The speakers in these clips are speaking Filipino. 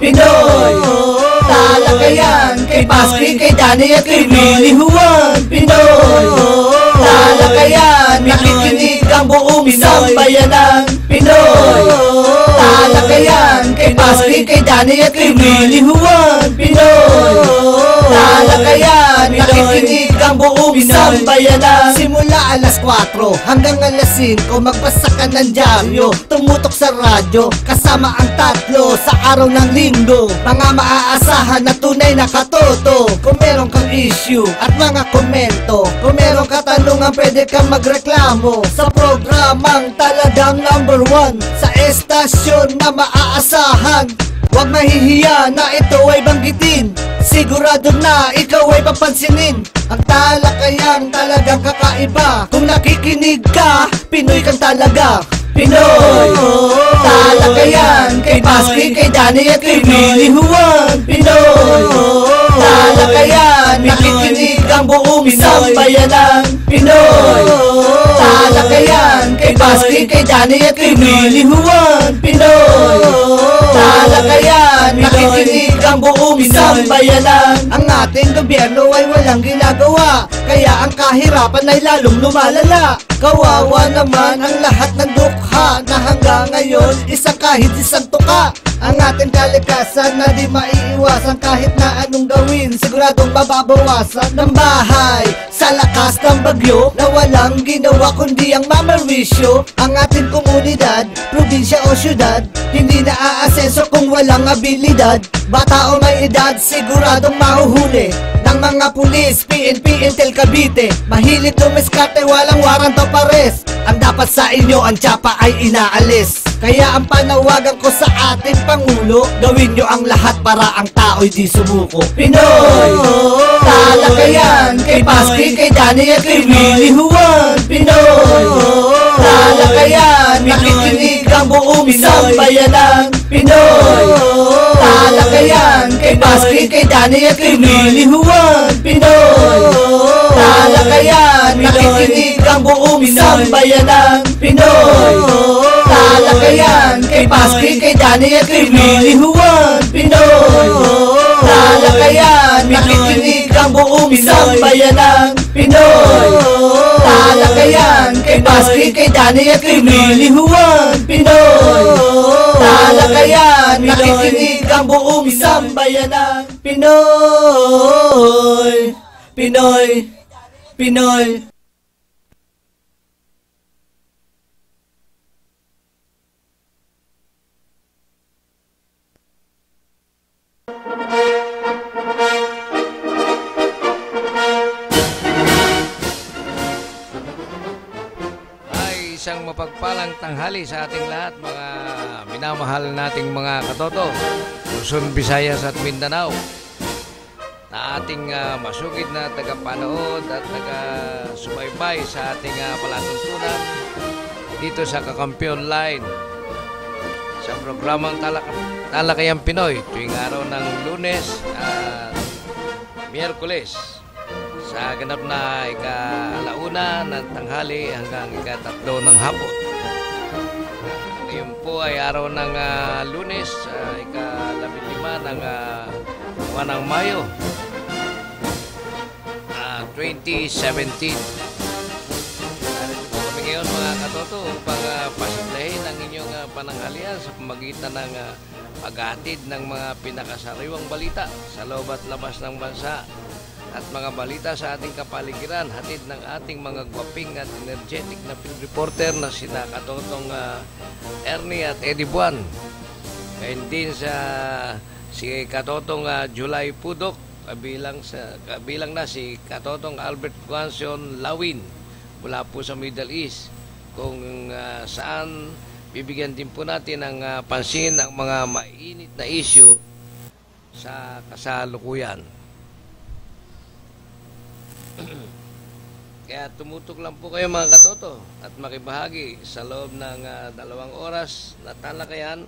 Pinoy talakayan, kay Paski, kay Danny at kay Willie Juan. Pinoy talakayan, nakikinig ang buong sambayanan. Pinoy talakayan, kay Paski, kay Danny at kay Willie Juan. Pinoy talakayan, nakikinig ang buong sambayanan. Simula alas 4 hanggang alas 5, magbasa ka ng dyaryo, tumutok sa radyo, kasama ang tatlo sa araw ng linggo. Mga maaasahan na tunay na katoto. Kung meron kang issue at mga komento, kung meron katanungan, pwede kang magreklamo sa programang talagang #1 sa estasyon na maaasahan. Huwag mahihiya na ito ay banggitin, sigurado na ikaw ay papansinin. Ang talakayang talagang kakaiba, kung nakikinig ka, Pinoy kang talaga. Pinoy talakayan, kay Paski, kay Danny at kay Willie Juan. Pinoy talakayan, nakikinig ang buong sambayanan. Pinoy talakayan, kay Paski, kay Danny at kay Willie Juan. Pinoy talakayan, nakikinig ang buong sambayanan. Ang ating gobyerno ay walang ginagawa, kaya ang kahirapan ay lalong lumalala. Kawawa naman ang lahat ng dukha na hanggang ngayon kahit isang tuka. Ang ating kalikasan na di maiiwasan, kahit na anong gawin siguradong mababawasan. Ng bahay sa lakas ng bagyo na walang ginawa kundi ang mamerwisyo. Ang ating komunidad, probinsya o syudad, hindi na aasenso kung walang abilidad. Bata o may edad siguradong mahuhuli ng mga pulis, PNP, Intel, Cavite. Mahilig dumiskarte, walang warrant of arrest. Ang dapat sa inyo, ang tsapa ay inaalis. Kaya ang panawagan ko sa ating Pangulo, gawin nyo ang lahat para ang tao'y di sumuko. Pinoy talakayan, kay Paski, kay Danny at kay Willie Juan. Pinoy talakayan, nakikinig ang buong sambayanan. Pinoy talakayan, kay Paski, kay Danny at kay Willie Juan. Pinoy talakayan, nakikinig ang buong sambayanan. Pinoy talakayan, kay Paski, kay Danny at kay Willie Juan. Pinoy talakayan, nakikinig ang buong sambayanan. Pinoy talakayan, kay Paski, kay Danny at kay Willie Juan. Pinoy talakayan, nakikinig ang buong sambayanan. Pinoy, Pinoy, Pinoy. Isang mapagpalang tanghali sa ating lahat, mga minamahal nating mga katoto, Luzon, Visayas at Mindanao, na ating masugid na tagapanood at taga-subaybay sa ating palatuntunan dito sa Kakampiyon Line sa programang Talakayang Pinoy tuwing araw ng Lunes at Miyerkules sa ganap na ika-alauna ng tanghali hanggang ika-3 ng hapon. Ngayon po ay araw ng Lunes, ika-15 ng buwan ng Mayo 2017. Narito po kami ngayon mga katoto upang pasimplahin ang inyong pananghalian sa pamagitan ng paghatid ng mga pinakasariwang balita sa loob at labas ng bansa at mga balita sa ating kapaligiran, hatid ng ating mga gwaping at energetic na reporter na sina Katotong Ernie at Eddie Buwan. Ngayon din si Katotong July Pudok, kabilang na si Katotong Albert Guanson Lawin mula po sa Middle East, kung saan bibigyan din po natin ng pansin ang mga mainit na issue sa kasalukuyan. Kaya tumutok lang po kayo mga katoto at makibahagi sa loob ng 2 oras na talakayan,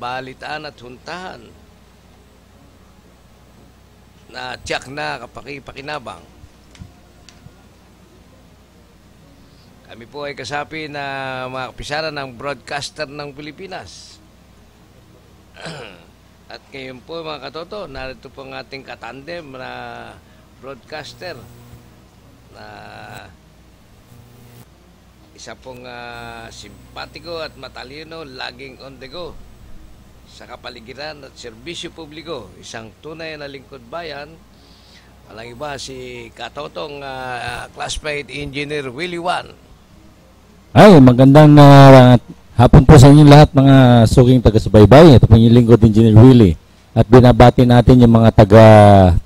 balitaan at huntahan na tiyak na kapaki-pakinabang. Kami po ay kasapi na mga kapisaran ng broadcaster ng Pilipinas At ngayon po mga katoto, narito po ang ating katandem na broadcaster na isa pong simpatiko at matalino, laging on the go sa kapaligiran at serbisyo publiko, isang tunay na lingkod bayan. Walang iba si katotong classmate Engineer Willie Wan. Ay, magandang hapon po sa inyo lahat mga suking taga-subaybay. Ito po yung lingkod Engineer Willie. At binabati natin yung mga taga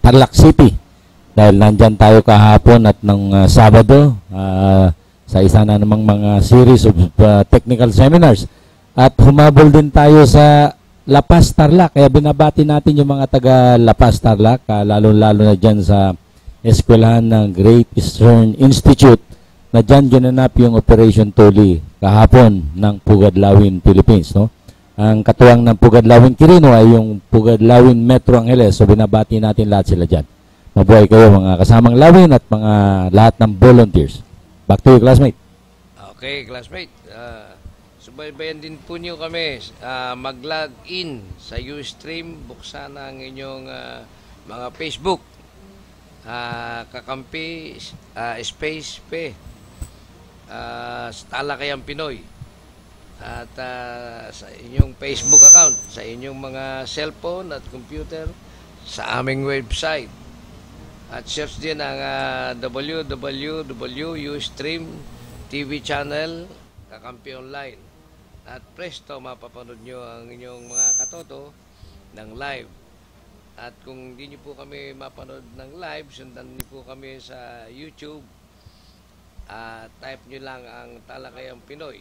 Tarlac City dahil nandyan tayo kahapon at ng Sabado sa isa na namang mga series of technical seminars. At humabol din tayo sa La Paz, Tarlac. Kaya binabati natin yung mga taga La Paz, Tarlac, lalo-lalo na dyan sa eskwelahan ng Great Eastern Institute na dyan ginanap yung Operation Tuli kahapon ng Pugadlawin, Philippines. No? Ang katuwang ng Pugadlawin Quirino ay yung Pugadlawin Metro Angeles. So binabati natin lahat sila dyan. Mabuhay kayo mga kasamang lawin at mga lahat ng volunteers. Back to you, classmate. Okay, classmate. Subaybayan din po niyo kami. Mag-log in sa Ustream. Buksan ang inyong mga Facebook. Kakampi Space P. Talakayang Pinoy. At sa inyong Facebook account, sa inyong mga cellphone at computer, sa aming website. At search din ang www.ustream TV channel Kakampi Online. At presto mapapanood nyo ang inyong mga katoto ng live. At kung hindi nyo po kami mapanood ng live, sundan nyo po kami sa YouTube. Type nyo lang ang Talakayang Pinoy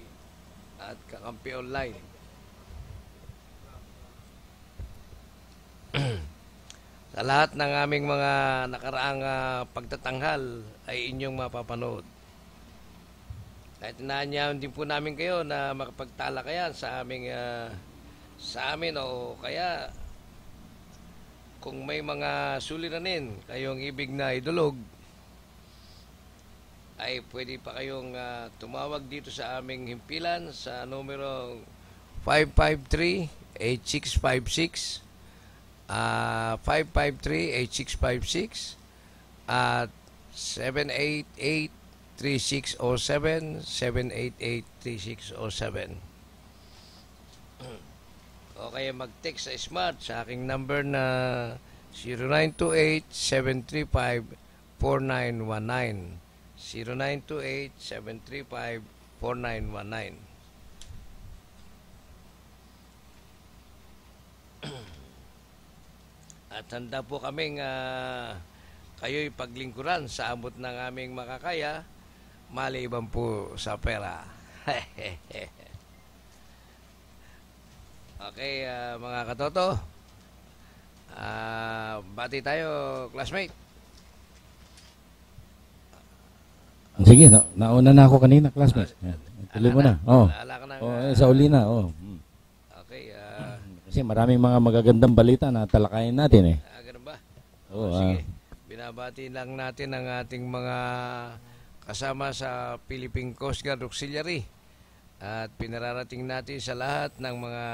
at Kakampi Online. Sa lahat ng aming mga nakaraang pagtatanghal ay inyong mapapanood. At inaanyahan din po namin kayo na makapagtalakayan sa amin o kaya kung may mga suliranin kayong ibig na idulog ay pwede pa kayong tumawag dito sa aming himpilan sa numero 553-8656 553-8656 at 788-3607 788-3607. O kaya mag-text sa Smart sa aking number na 0928-735-4919 0928-735-4919. At handa po kaming kayo'y paglingkuran sa abot ng aming makakaya, maliban po sa pera. Okay, mga katoto. Bati tayo, classmate. Sige, nauna na ako kanina, classmate. Tuloy mo na. Sa uli na. Okay. Kasi maraming mga magagandang balita na talakayin natin eh. Ganun ba? Sige. Binabati lang natin ang ating mga kasama sa Philippine Coast Guard Auxiliary. At pinararating natin sa lahat ng mga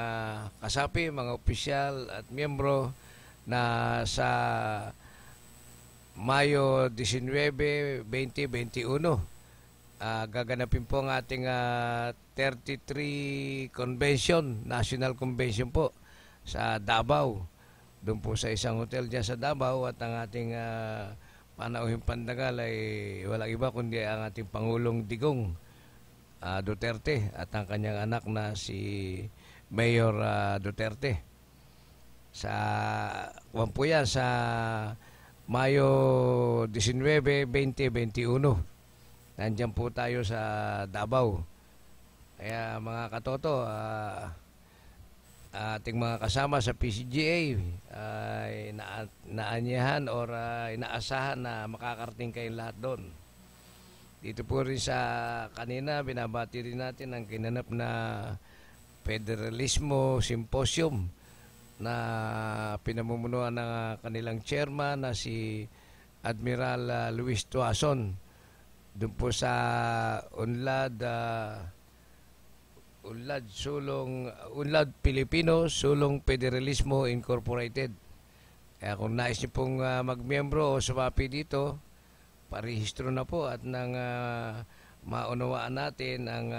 kasapi, mga opisyal at miyembro na sa Mayo 19, 2021 gaganapin po ang ating 33 convention, national convention po sa Davao. Doon po sa isang hotel dyan sa Davao at ang ating panauhing pandagal ay walang iba kundi ang ating Pangulong Digong Duterte at ang kanyang anak na si Mayor Duterte. Sa po yan sa Mayo 19, 2021. Nandiyan po tayo sa Davao. Kaya mga katoto, ating mga kasama sa PCGA ay naanyahan or inaasahan na makakarating kayong lahat doon. Dito po rin sa kanina, binabati rin natin ang kinanap na Federalismo Symposium na pinamumunuan ng kanilang chairman na si Admiral Luis Tuason. Doon po sa Unlad Unlad Pilipino Sulong Federalismo Incorporated. Kaya kung nais niyo pong magmiyembro o sumapi dito, parehistro na po at nang maunawaan natin ang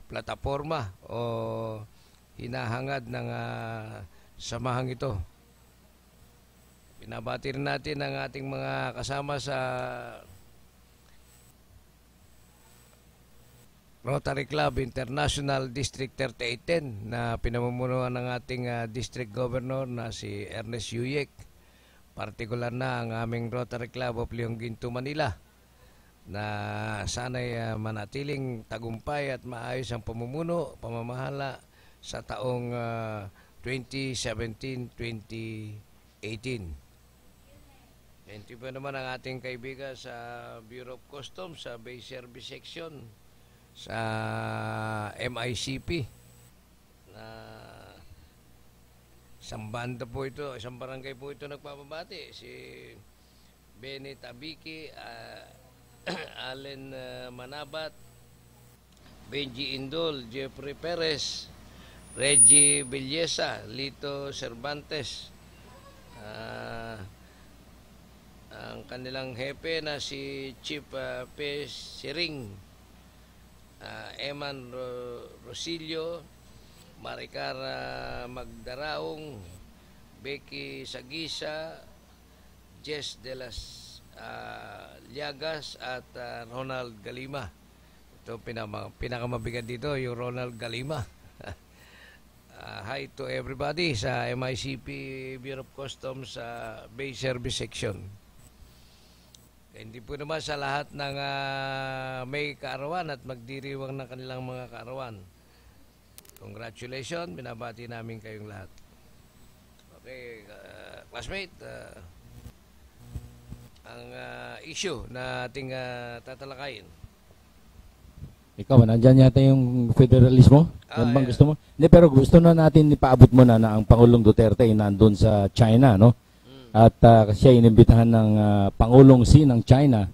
plataforma o hinahangad ng samahang ito. Pinabati rin natin ang ating mga kasama sa Rotary Club International District 3810 na pinamumunuan ng ating District Governor na si Ernest Yuyek. Partikular na ang aming Rotary Club of Leong Ginto, Manila na sana'y manatiling tagumpay at maayos ang pamumuno, pamamahala sa taong 2017-2018. Thank you po naman ang ating kaibigan sa Bureau of Customs, sa Bay Service Section, sa MICP na isang banda po ito, isang barangay po ito nagpapabati, si Benny Tabiki, Allen Manabat, Benji Indol, Jeffrey Perez, Reggie Villesa, Lito Cervantes, ang kanilang hepe na si Chief P. Siring, Eman Rosilio, Maricar Magdaraong, Becky Sagisa, Jess de las Llagas at Ronald Galima. Ito pinakamabigat dito, yung Ronald Galima. Hi to everybody sa MICP Bureau of Customs sa Bay Service Section. Hindi po naman sa lahat ng may kaarawan at magdiriwang ng kanilang mga kaarawan. Congratulations, binabati namin kayong lahat. Okay, classmate, ang issue na ating tatalakayin. Ikaw, nandyan yata yung federalismo? Yan bang gusto mo? Hindi, pero gusto na natin ipaabot mo na ang Pangulong Duterte ay nandun sa China, no? At siya inimbitahan ng Pangulong Xi ng China.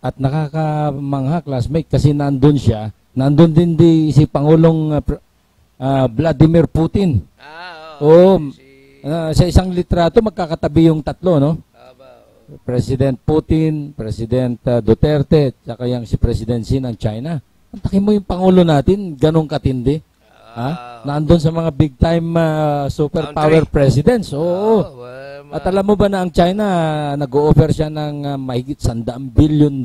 At nakakamangha, classmate, kasi nandun siya. Nandun din si Pangulong Vladimir Putin. Oo. Sa isang litrato, magkakatabi yung tatlo, no? President Putin, President Duterte, tsaka yung si President Xi ng China. Antakin mo yung Pangulo natin, ganong katindi. Nandun sa mga big time superpower presidents. Oo. At alam mo ba na ang China nag-o-offer siya ng mahigit $100 billion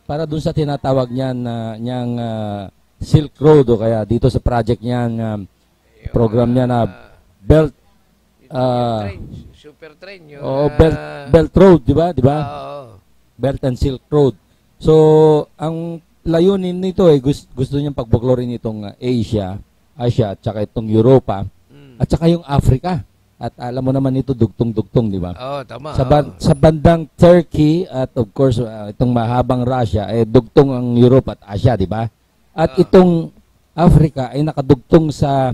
para dun sa tinatawag niyang Silk Road o kaya dito sa project niyang program niya na Belt Super train yung Belt Road, di ba? Belt and Silk Road. So, ang layunin nito gusto niyang pagbuklorin itong Asia at saka itong Europa at saka yung Africa. At alam mo naman ito dugtong-dugtong, di ba? Tama. Sa bandang Turkey at of course itong mahabang Russia dugtong ang Europe at Asia, di ba? At itong Africa ay nakadugtong sa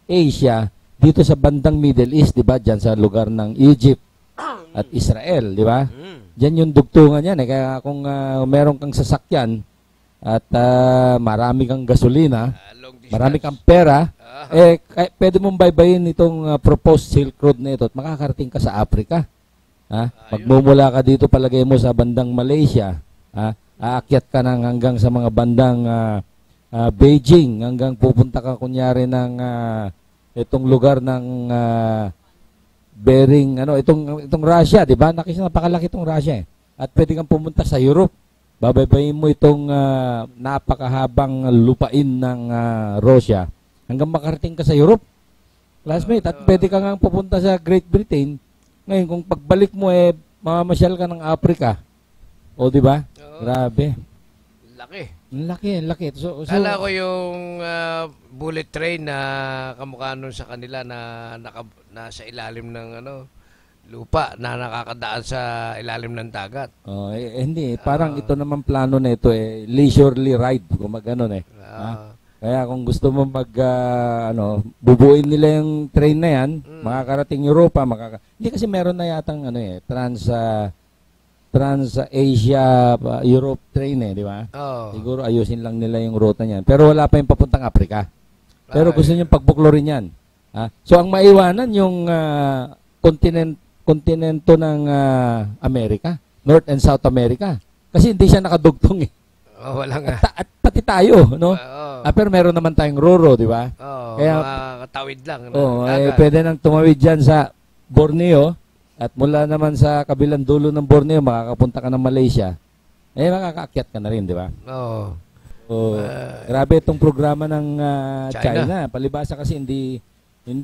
Asia dito sa bandang Middle East, di ba? Diyan sa lugar ng Egypt at Israel, di ba? Diyan yung dugtungan yan. Kaya kung meron kang sasakyan at marami kang gasolina, marami kang pera, pwede mong baybayin itong proposed Silk Road na ito at makakarating ka sa Africa. Magmumula ka dito, palagay mo sa bandang Malaysia, aakyat ka nang hanggang sa mga bandang Beijing, hanggang pupunta ka kunyari ng itong lugar ng Bering, itong Russia, di ba? Napakalaki itong Russia. At pwede kang pumunta sa Europe. Babaybayin mo itong napakahabang lupain ng Russia hanggang makarating ka sa Europe. Classmate, at pwede ka nga pupunta sa Great Britain. Ngayon, kung pagbalik mo, mamamasyal ka ng Africa. O, di ba? Grabe. Laki. So, kala ko yung bullet train na kamukha nun sa kanila na nasa ilalim ng lupa na nakakadaan sa ilalim ng dagat. Hindi. Parang ito naman plano na ito leisurely ride. Kung mag-ganon Kaya kung gusto mo bubuin nila yung train na yan, makakarating Europa, hindi kasi meron na yatang Trans-Asia, Europe train di ba? Oh. Siguro ayusin lang nila yung ruta niyan. Pero wala pa yung papuntang Africa. Pero gusto niyang pagbuklorin yan. So, ang maiwanan yung kontinento ng Amerika, North and South America. Kasi hindi siya nakadugtong eh. Oh, wala nga. At pati tayo, no? Pero meron naman tayong Roro, di ba? Kaya, katawid lang. Pwede nang tumawid dyan sa Borneo at mula naman sa kabilang dulo ng Borneo, makakapunta ka ng Malaysia. Makakaakyat ka na rin, di ba? Oo. Grabe itong programa ng China. Palibasa kasi hindi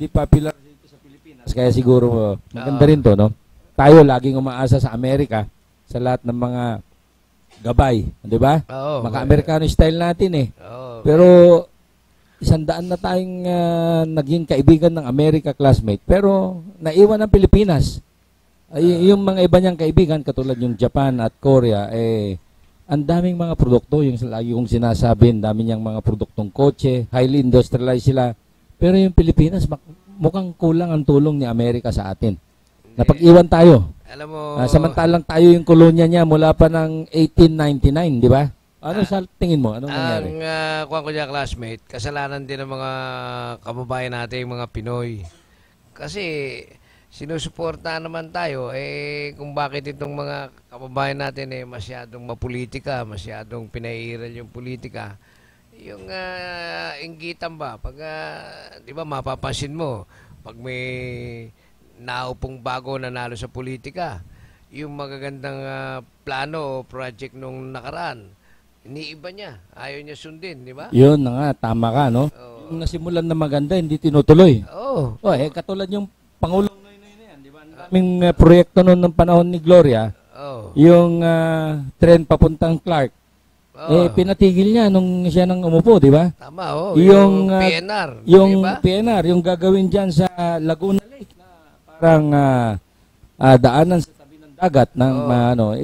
popular dito sa Pilipinas. Kaya siguro maganda rin to, no? Tayo laging umaasa sa Amerika sa lahat ng mga gabay, di ba? Maka-Amerikano style natin eh. Pero 100 na tayong naging kaibigan ng Amerika classmate. Pero naiwan ng Pilipinas. Yung mga iba niyang kaibigan, katulad yung Japan at Korea, ang daming mga produkto, yung lagi kong sinasabi, ang dami niyang mga produktong kotse, highly industrialized sila. Pero yung Pilipinas, mukhang kulang ang tulong ni Amerika sa atin. Napag-iwan tayo. Alam mo, samantalang tayo yung kolonya niya mula pa ng 1899, di ba? Ano sa tingin mo? Anong nangyari? Kuha ko dyan, classmate, kasalanan din ng mga kababayan natin, yung mga Pinoy. Kasi sinusuportahan naman tayo kung bakit itong mga kababayan natin masyadong mapolitika, masyadong pinairal yung politika. Yung inggitan ba, pag di ba mapapansin mo, pag may naupong bago nanalo sa politika, yung magagandang plano o project nung nakaraan, iniiba niya, ayaw niya sundin, di ba? Yun na nga, tama ka, no? Yung nasimulan na maganda, hindi tinutuloy. Katulad yung Pangulong Noynoy na yan, di ba? Ang proyekto noon ng panahon ni Gloria, yung tren papuntang Clark, pinatigil niya nung siya nang umupo, di ba? Tama, yung PNR. Yung diba? PNR, yung gagawin dyan sa Laguna Lake, na parang daanan sa tabi ng dagat, ng,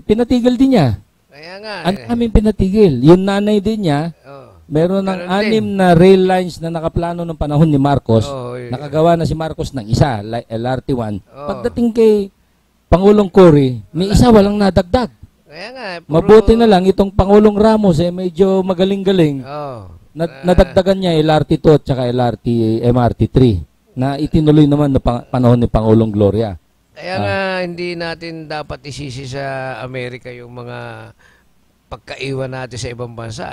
pinatigil din niya. Kaya nga. Ang aming pinatigil. Yung nanay din niya, meron ng 6 na rail lines na nakaplano ng panahon ni Marcos. Nakagawa na si Marcos ng isa, LRT1. Pagdating kay Pangulong Cory, may isa walang nadagdag. Kaya nga. Mabuti na lang itong Pangulong Ramos medyo magaling-galing. Nadagdagan niya LRT2 at saka MRT3 na itinuloy naman na panahon ni Pangulong Gloria. Kaya nga hindi natin dapat isisi sa Amerika yung mga pagkaiwan natin sa ibang bansa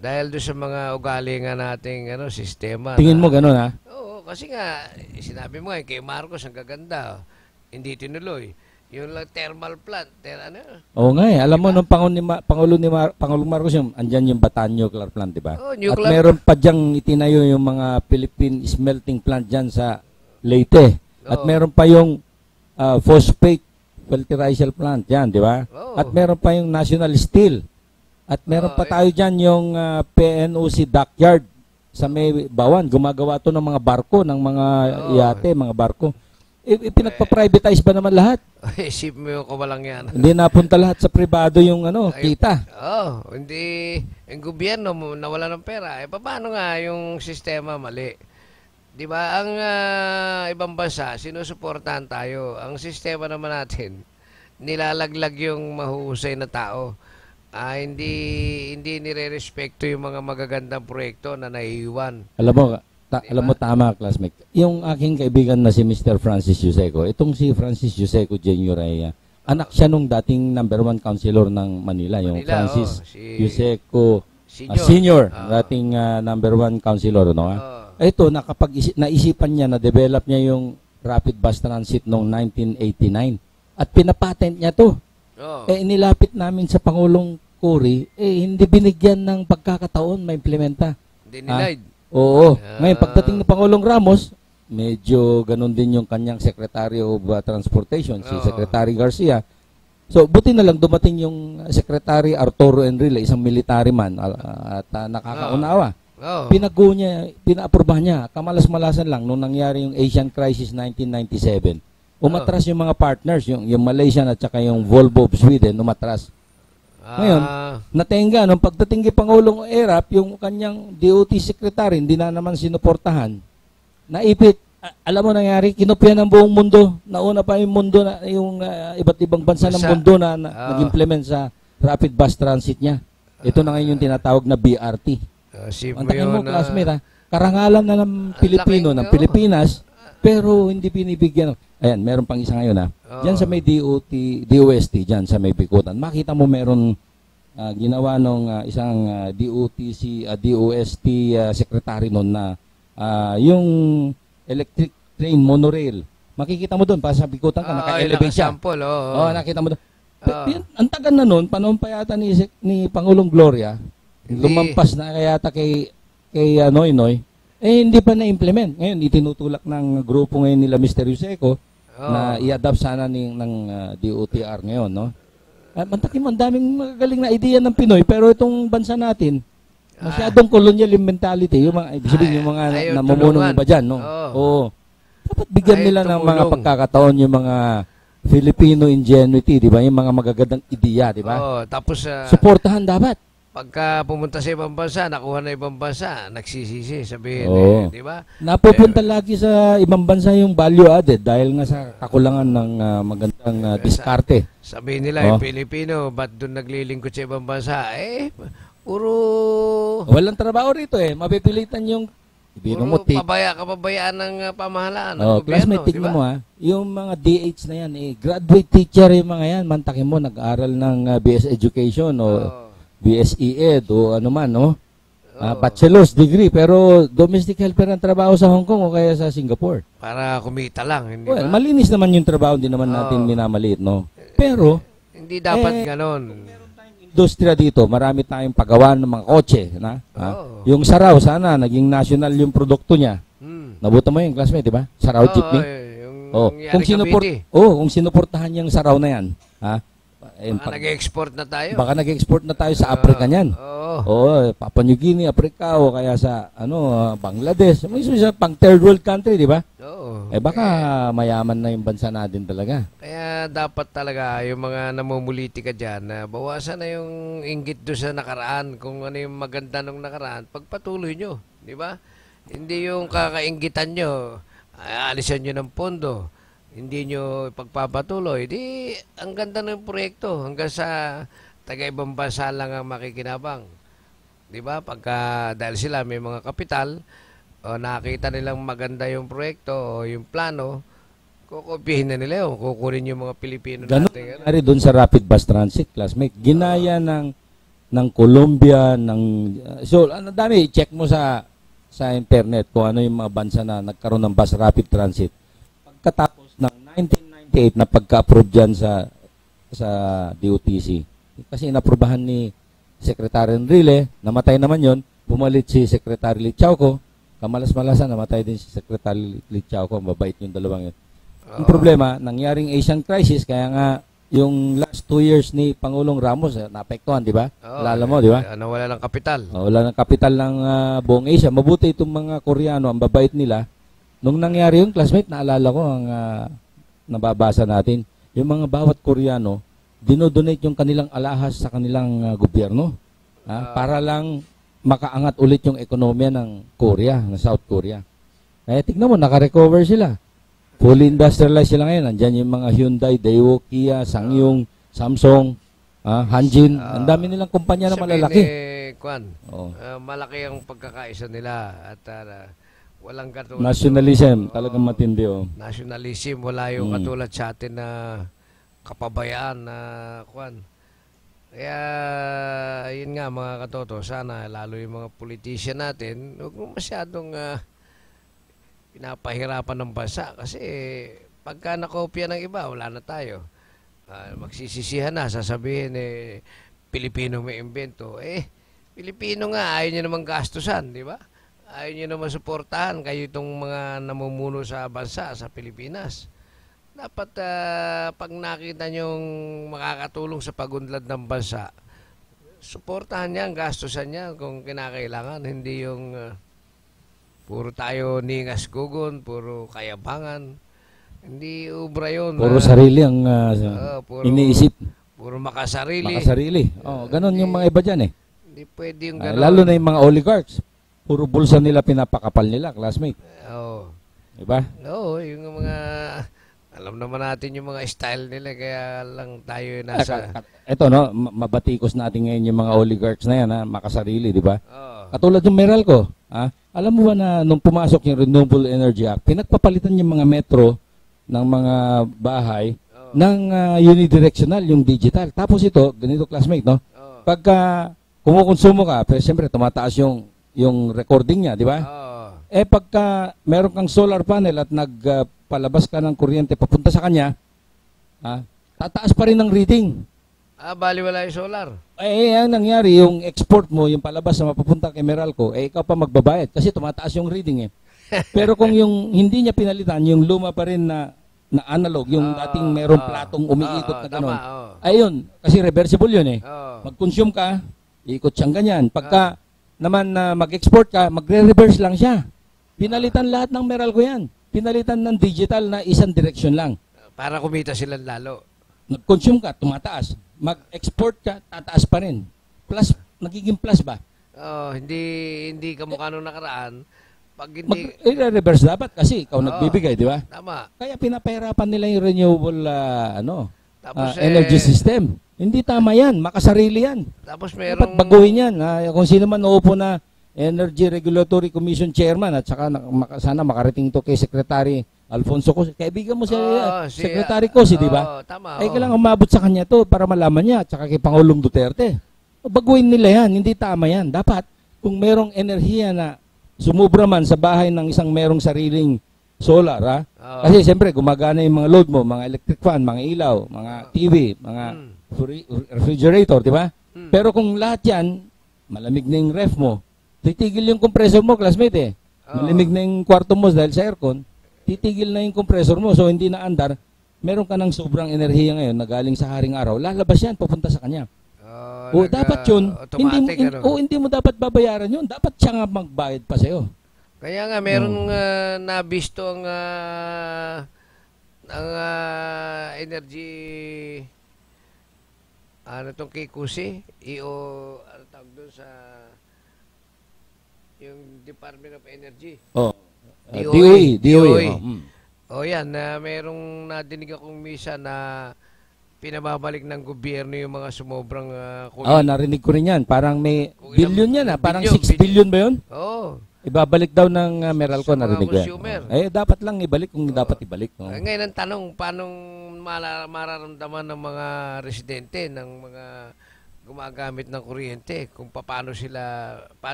Dahil doon sa mga ugali nga nating sistema. Tingin mo gano'n ha? Oo, kasi nga sinabi mo kay Marcos ang gaganda. Hindi tinuloy. Yung thermal plant, Oo nga alam mo nung Pangulong Marcos andyan yung Bataan Nuclear Plant, di ba? At meron pa diyang itinayo yung mga Philippine smelting plant dyan sa Leyte. At meron pa yung phosphate fertilizer plant dyan, di ba? At meron pa yung National Steel. At meron pa tayo dyan yung PNOC Dockyard sa may Bawan. Gumagawa to ng mga barko, ng mga yate, mga barko. Pinagpa-privatize ba naman lahat? Isip mo yung kawalang yan. Hindi napunta lahat sa pribado yung kita. Hindi. Yung gobyerno nawala ng pera. Paano nga yung sistema mali? Di ba? Ang ibang bansa, sinusuportahan tayo. Ang sistema naman natin, nilalaglag yung mahuhusay na tao. Hindi nire-respecto yung mga magagandang proyekto na naiiwan. Alam mo tama, classmate. Yung aking kaibigan na si Mr. Francis Yuseco, itong si Francis Yuseco Jr. ay anak siya nung dating #1 councilor ng Manila, yung Francis Yuseco Senior, dating #1 councilor, no? Ito, naisipan niya, na-develop niya yung rapid bus transit noong 1989 at pinapatent niya to. Inilapit namin sa Pangulong Cory, hindi binigyan ng pagkakataon ma-implementa. Denied. Oo. Ngayon, pagdating ni Pangulong Ramos, medyo ganun din yung kanyang Secretary of Transportation, si Secretary Garcia. So, buti na lang dumating yung Secretary Arturo Enrile, isang military man, at nakakaunawa. Pinago niya, pina-aprobahan niya. Kamalas-malasan lang nung nangyari yung Asian Crisis 1997. Umatras yung mga partners, yung Malaysian at saka yung Volvo of Sweden, umatras. Ngayon, natenga, nung pagdating kay Pangulong Erap, yung kanyang DOT secretary, hindi na naman sinuportahan. Naipit. alam mo nangyari, kinopya ng buong mundo. Nauna pa yung mundo na yung iba't ibang bansa ng mundo na nag-implement sa rapid bus transit niya. Ito na ngayon yung tinatawag na BRT. Ang takin mo, classmate, karangalan na ng Pilipino, ng Pilipinas, pero hindi binibigyan. Ayan, meron pang isa ngayon Diyan sa may DOST, diyan sa may Bikutan. Makita mo meron ginawa nung isang DOST secretary noon na yung electric train monorail. Makikita mo doon, para sa Bikutan ka, naka-elevate siya. Nakita mo doon. Ang tagal na noon, panahon pa yata ni Pangulong Gloria, lumampas na yata kay Noynoy, hindi pa na-implement. Ngayon, itinutulak ng grupo ngayon nila Mr. Yuseco na i-adapt sana ng DOTR ngayon, no? Mantakin mo, ang daming magagaling na idea ng Pinoy, pero itong bansa natin, masyadong colonial mentality, yung mga, yung mga namumunong iba dyan, no? Oo. Dapat bigyan nila ng mga pagkakataon yung mga Filipino ingenuity, di ba? Yung mga magagandang ideya, di ba? Tapos, suportahan dapat. Pagka pumunta sa ibang bansa, nakuha na ibang bansa, nagsisisi, sabihin, di ba? Napupunta lagi sa ibang bansa yung value added dahil nga sa kakulangan ng magandang diskarte. Sabihin nila, yung Pilipino, ba't doon naglilingkod sa ibang bansa? Puro... Walang trabaho rito mapipilitan yung... Puro kapabayaan ng pamahalaan. Classmate, tignan mo yung mga DH na yan, graduate teacher yung mga yan, mantakin mo, nag-aral ng BS Education o BSE Ed o ano man, no? Bachelor's degree, pero domestic helper ang trabaho sa Hong Kong o kaya sa Singapore. Para kumita lang, hindi ba? Malinis naman yung trabaho, hindi naman natin minamaliit, no? Pero, hindi dapat ganon. Industriya dito, marami tayong paggawa ng mga kotse, na? Yung Saraw, sana, naging national yung produkto niya. Nabuta mo yung classmate, di ba? Saraw jeepney. Kung sinuportahan yung Saraw na yan, baka nag-export na tayo. Baka nag-export na tayo sa Africa niyan. Papua New Guinea, Africa, o kaya sa Bangladesh. May isa pang third world country, di ba? Baka mayaman na yung bansa natin talaga. Kaya dapat talaga yung mga namumulitika dyan, bawasan na yung inggit doon sa nakaraan. Kung ano yung maganda nung nakaraan, pagpatuloy nyo. Di ba? Hindi yung kakainggitan nyo, alisan nyo ng pondo. Hindi nyo ipagpapatuloy, di ang ganda ng proyekto hanggang sa taga-ibang bansa lang ang makikinabang. Di ba? Pagka dahil sila may mga kapital, o nakita nilang maganda yung proyekto o yung plano, kukupihin na nila yun, kukunin yung mga Pilipino natin. Ganun nangyari doon sa Rapid Bus Transit, classmate. Ginaya ng Colombia, so ano dami, check mo sa internet kung ano yung mga bansa na nagkaroon ng bus rapid transit. Pagkatapos ng 1998 na pagka-approve dyan sa DOTC. Kasi inaprubahan ni Secretary Enrile, namatay naman yon, pumalit si Secretary Licauco, kamalas-malasan, namatay din si Secretary Licauco, mabait yung dalawang yun. Ang problema, nangyaring Asian crisis, kaya nga yung last 2 years ni Pangulong Ramos, naapektuhan, di ba? Lala mo, di ba? Wala ng kapital. Wala ng kapital ng buong Asia. Mabuti itong mga Koreano, ang babait nila. Nung nangyari yung classmate, naalala ko ang nababasa natin, yung mga bawat Koreano, dinodonate yung kanilang alahas sa kanilang gobyerno para lang makaangat ulit yung ekonomiya ng Korea, ng South Korea. Kaya tignan mo, naka-recover sila. Fully industrialized sila ngayon. Nandyan yung mga Hyundai, Daewoo, Kia, Sangyong, Samsung, Hanjin. Ang dami nilang kumpanya na malalaki. Malaki ang pagkakaisa nila at walang katulad. Nationalism, talagang matindi. Nationalism, wala yung katulad sa atin na kapabayaan na Kaya, yun nga mga katoto, sana lalo yung mga politician natin, huwag mo masyadong pinapahirapan ng bansa kasi pagka nakopya ng iba, wala na tayo. Magsisisihan na, sasabihin Pilipino may imbento. Pilipino nga, ayaw nyo naman gastusan, di ba? Ayaw nyo naman suportahan kayo itong mga namumuno sa bansa, sa Pilipinas. Dapat pag nakita nyong makakatulong sa pagunlad ng bansa, suportahan niya, gastusan niya kung kinakailangan. Hindi yung puro tayo ningas gugon, puro kayabangan. Hindi ubra yun. Puro sarili ang iniisip. Puro makasarili. Ganon yung mga iba dyan Hindi pwede yung ganon. Lalo na yung mga oligarchs. Puro bulsa nila pinapakapal nila, classmate. Diba? Oo, yung mga, alam naman natin yung mga style nila, kaya lang tayo nasa, Ito, no, mabatikos natin ngayon yung mga oligarchs na yan, ha, makasarili, di ba? oo, Katulad ng Meralco, ha? Alam mo ba na nung pumasok yung Renewable Energy Act, pinagpapalitan yung mga metro ng mga bahay ng unidirectional, yung digital. Tapos ito, ganito classmate, no? oo, Pagka kumukonsumo ka, pero siyempre tumataas yung recording niya, di ba? oo, Eh pagka meron kang solar panel at nagpalabas ka ng kuryente papunta sa kanya, tataas pa rin ang reading. baliwala yung solar. Ang nangyari, yung export mo, yung palabas na mapapunta kay Meralco, ikaw pa magbabayad kasi tumataas yung reading eh. Pero kung yung hindi niya pinalitan, yung luma pa rin na analog, yung dating merong platong umiikot na gano'n. Ayun, kasi reversible yun eh. Mag-consume ka, iikot siyang ganyan. Pagka naman mag-export ka, magre-reverse lang siya. Pinalitan lahat ng Meralco yan. Pinalitan ng digital na isang direction lang. Para kumita sila lalo. Nag-consume ka, tumataas. Mag-export ka, tataas pa rin. Plus, nagiging plus ba? Hindi kamukha nung nakaraan. Pag hindi, Reverse dapat kasi ikaw nagbibigay, di ba? tama. Kaya pinapahirapan nila yung renewable Tapos, energy system. Hindi tama yan, makasarili yan. Tapos Dapat merong, baguhin yan. Kung sino man uupo na Energy Regulatory Commission Chairman at saka sana makarating ito kay Secretary Alfonso Cosi. Kaibigan mo siya, Secretary Cosi, di ba? Tama. Kailangan umabot sa kanya to para malaman niya at saka kay Pangulong Duterte. Baguhin nila yan, hindi tama yan. Dapat, kung merong enerhiya na sumubra man sa bahay ng isang merong sariling solar, kasi siyempre gumagana yung mga load mo, mga electric fan, mga ilaw, mga TV, mga refrigerator, di ba? Pero kung lahat yan, malamig na yung ref mo, titigil yung compressor mo, classmate eh. Malamig na yung kwarto mo dahil sa aircon, titigil na yung compressor mo, so hindi na andar, meron ka ng sobrang enerhiya ngayon na galing sa haring araw, lalabas yan, papunta sa kanya. Dapat yun, hindi mo dapat babayaran yun, dapat siya nga magbayad pa sa'yo. Kaya nga, meron nabisto ang energy, itong kay Kusi, ano tawag doon sa, yung Department of Energy. DOE. Yan, merong nadinig akong misa na pinababalik ng gobyerno yung mga sumobrang narinig ko rin yan. Parang may billion yan parang 6 billion ba yun? Oo. Ibabalik daw ng Meralco, narinig ko yan. Consumer. Dapat lang ibalik kung dapat ibalik. No? Ngayon ang tanong, paano mararamdaman ng mga residente, ng mga gumagamit ng kuryente, kung paano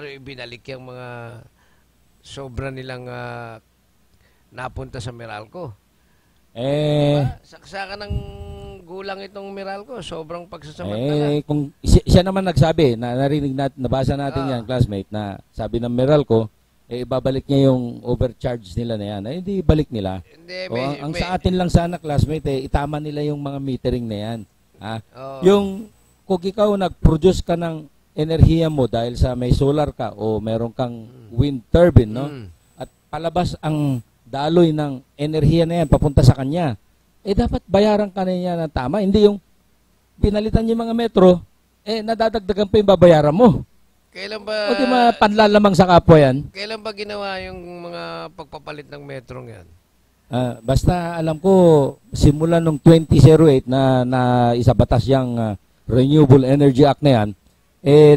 ibinalik yung mga sobra nilang napunta sa Meralco. Saksakan ng gulang itong Meralco, sobrang pagsasamantala. Kung siya naman nagsabi, narinig nabasa natin yan, classmate, na sabi ng Meralco, ibabalik niya yung overcharge nila na yan. Hindi balik nila. Ang sa atin lang sana, classmate, itama nila yung mga metering na yan. Yung kung ikaw nag-produce ka ng enerhiya mo dahil sa may solar ka o meron kang wind turbine, no? At palabas ang daloy ng enerhiya na yan papunta sa kanya, dapat bayaran ka na niya ng tama. Hindi yung pinalitan yung mga metro, nadadagdagan pa yung babayaran mo. Kailan ba... O di panlalamang sa kapwa yan? Kailan ba ginawa yung mga pagpapalit ng metrong yan? Basta alam ko, simula nung 2008 na isabatas yung Renewable Energy Act na yan,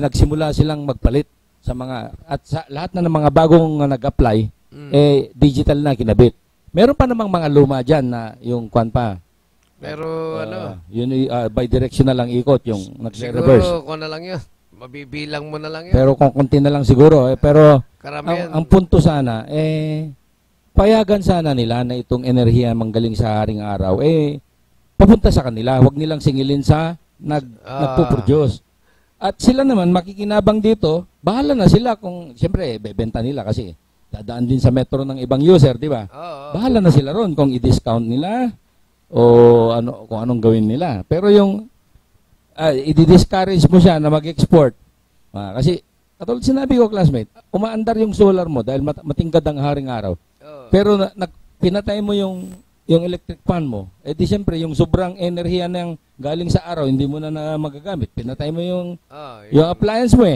nagsimula silang magpalit sa mga, at sa lahat na ng mga bagong nag-apply, digital na kinabit. Meron pa namang mga luma dyan na yung kwan pa. Pero yun bidirectional lang ikot, yung nagre-reverse. Siguro kung na lang yun, mabibilang mo na lang yun. Pero kung konti na lang siguro. Pero ang punto sana, payagan sana nila na itong enerhiya manggaling sa haring araw, papunta sa kanila. Huwag nilang singilin sa nagpo-produce. At sila naman makikinabang dito, bahala na sila kung siyempre bebenta nila kasi dadaan din sa metro ng ibang user, di ba? Bahala na sila ron kung i-discount nila o kung anong gawin nila. Pero yung i-discourage mo siya na mag-export. Kasi katulad sinabi ko, classmate, umaandar yung solar mo dahil matingkad ang haring araw. Pero pinatay mo yung electric fan mo, di siyempre yung sobrang enerhiya ng galing sa araw, hindi mo na magagamit. Pinatay mo yung appliance mo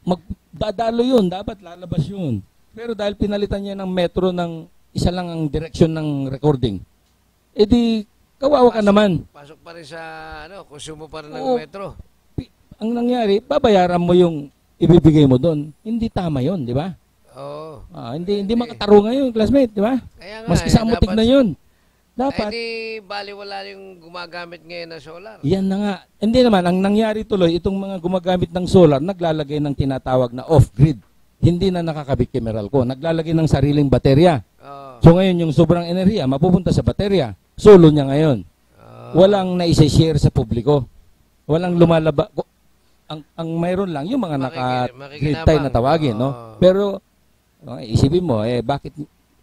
magdadalo yun, dapat lalabas yun. Pero dahil pinalitan niya ng metro ng isa lang ang direksyon ng recording, eh di, kawawa ka naman. Pasok pa rin sa, konsumo pa rin ng Oo. metro. Ang nangyari, babayaran mo yung ibibigay mo doon. Hindi tama yon, di ba? Oo. Hindi makatarungan yun, classmate, di ba? Kaya nga, Mas isa mo tignan yun. Dapat. Ay, di, baliwala yung gumagamit ngayon na solar. Yan na nga. Hindi naman, ang nangyari tuloy, itong mga gumagamit ng solar, naglalagay ng tinatawag na off-grid. Hindi na nakakabit kay Meralco. Naglalagay ng sariling baterya. Oo. So ngayon, yung sobrang enerhiya, mapupunta sa baterya. Solo niya ngayon. Walang naisa-share sa publiko. Walang lumalaba. Ang mayroon lang, yung mga naka-grid tie na tawagin. No? Pero, isipin mo,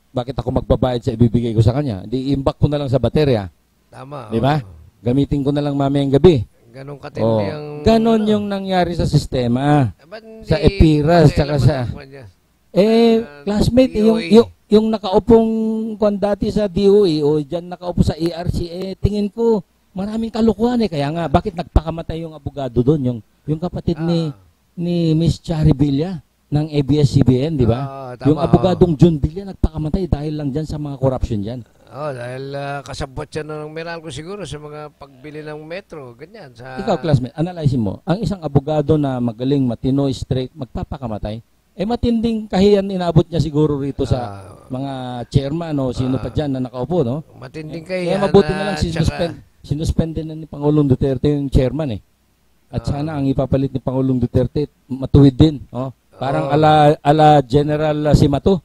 bakit ako magbabayad sa ibibigay ko sa kanya? Di imbak ko na lang sa baterya. Tama. Di ba? Gamitin ko na lang mamayang gabi. Ganun katindi ang... Ganon yung nangyari sa sistema. Ba't hindi Sa EPIRAS, tsaka sa... Classmate, yung nakaupong kwan dati sa DOE o dyan nakaupo sa ERC, tingin ko, maraming kalukuhan Kaya nga, bakit nagpakamatay yung abogado doon? Yung kapatid ni Miss Chari Villa ng ABS-CBN, di ba? Yung abogadong John Villa nagpakamatay dahil lang dyan sa mga corruption dyan. Dahil kasabot siya ng Meralco siguro sa mga pagbili ng metro, ganyan. Ikaw, classmate, analyze mo, ang isang abogado na magaling, matino, straight, magpapakamatay, matinding kahiyan inabot niya siguro rito sa mga chairman o sino pa dyan na nakaupo, no? Matinding kahiyan. Mabuti na lang sinuspend na ni Pangulong Duterte yung chairman At sana ang ipapalit ni Pangulong Duterte matuwid din, no? Parang ala General Simato.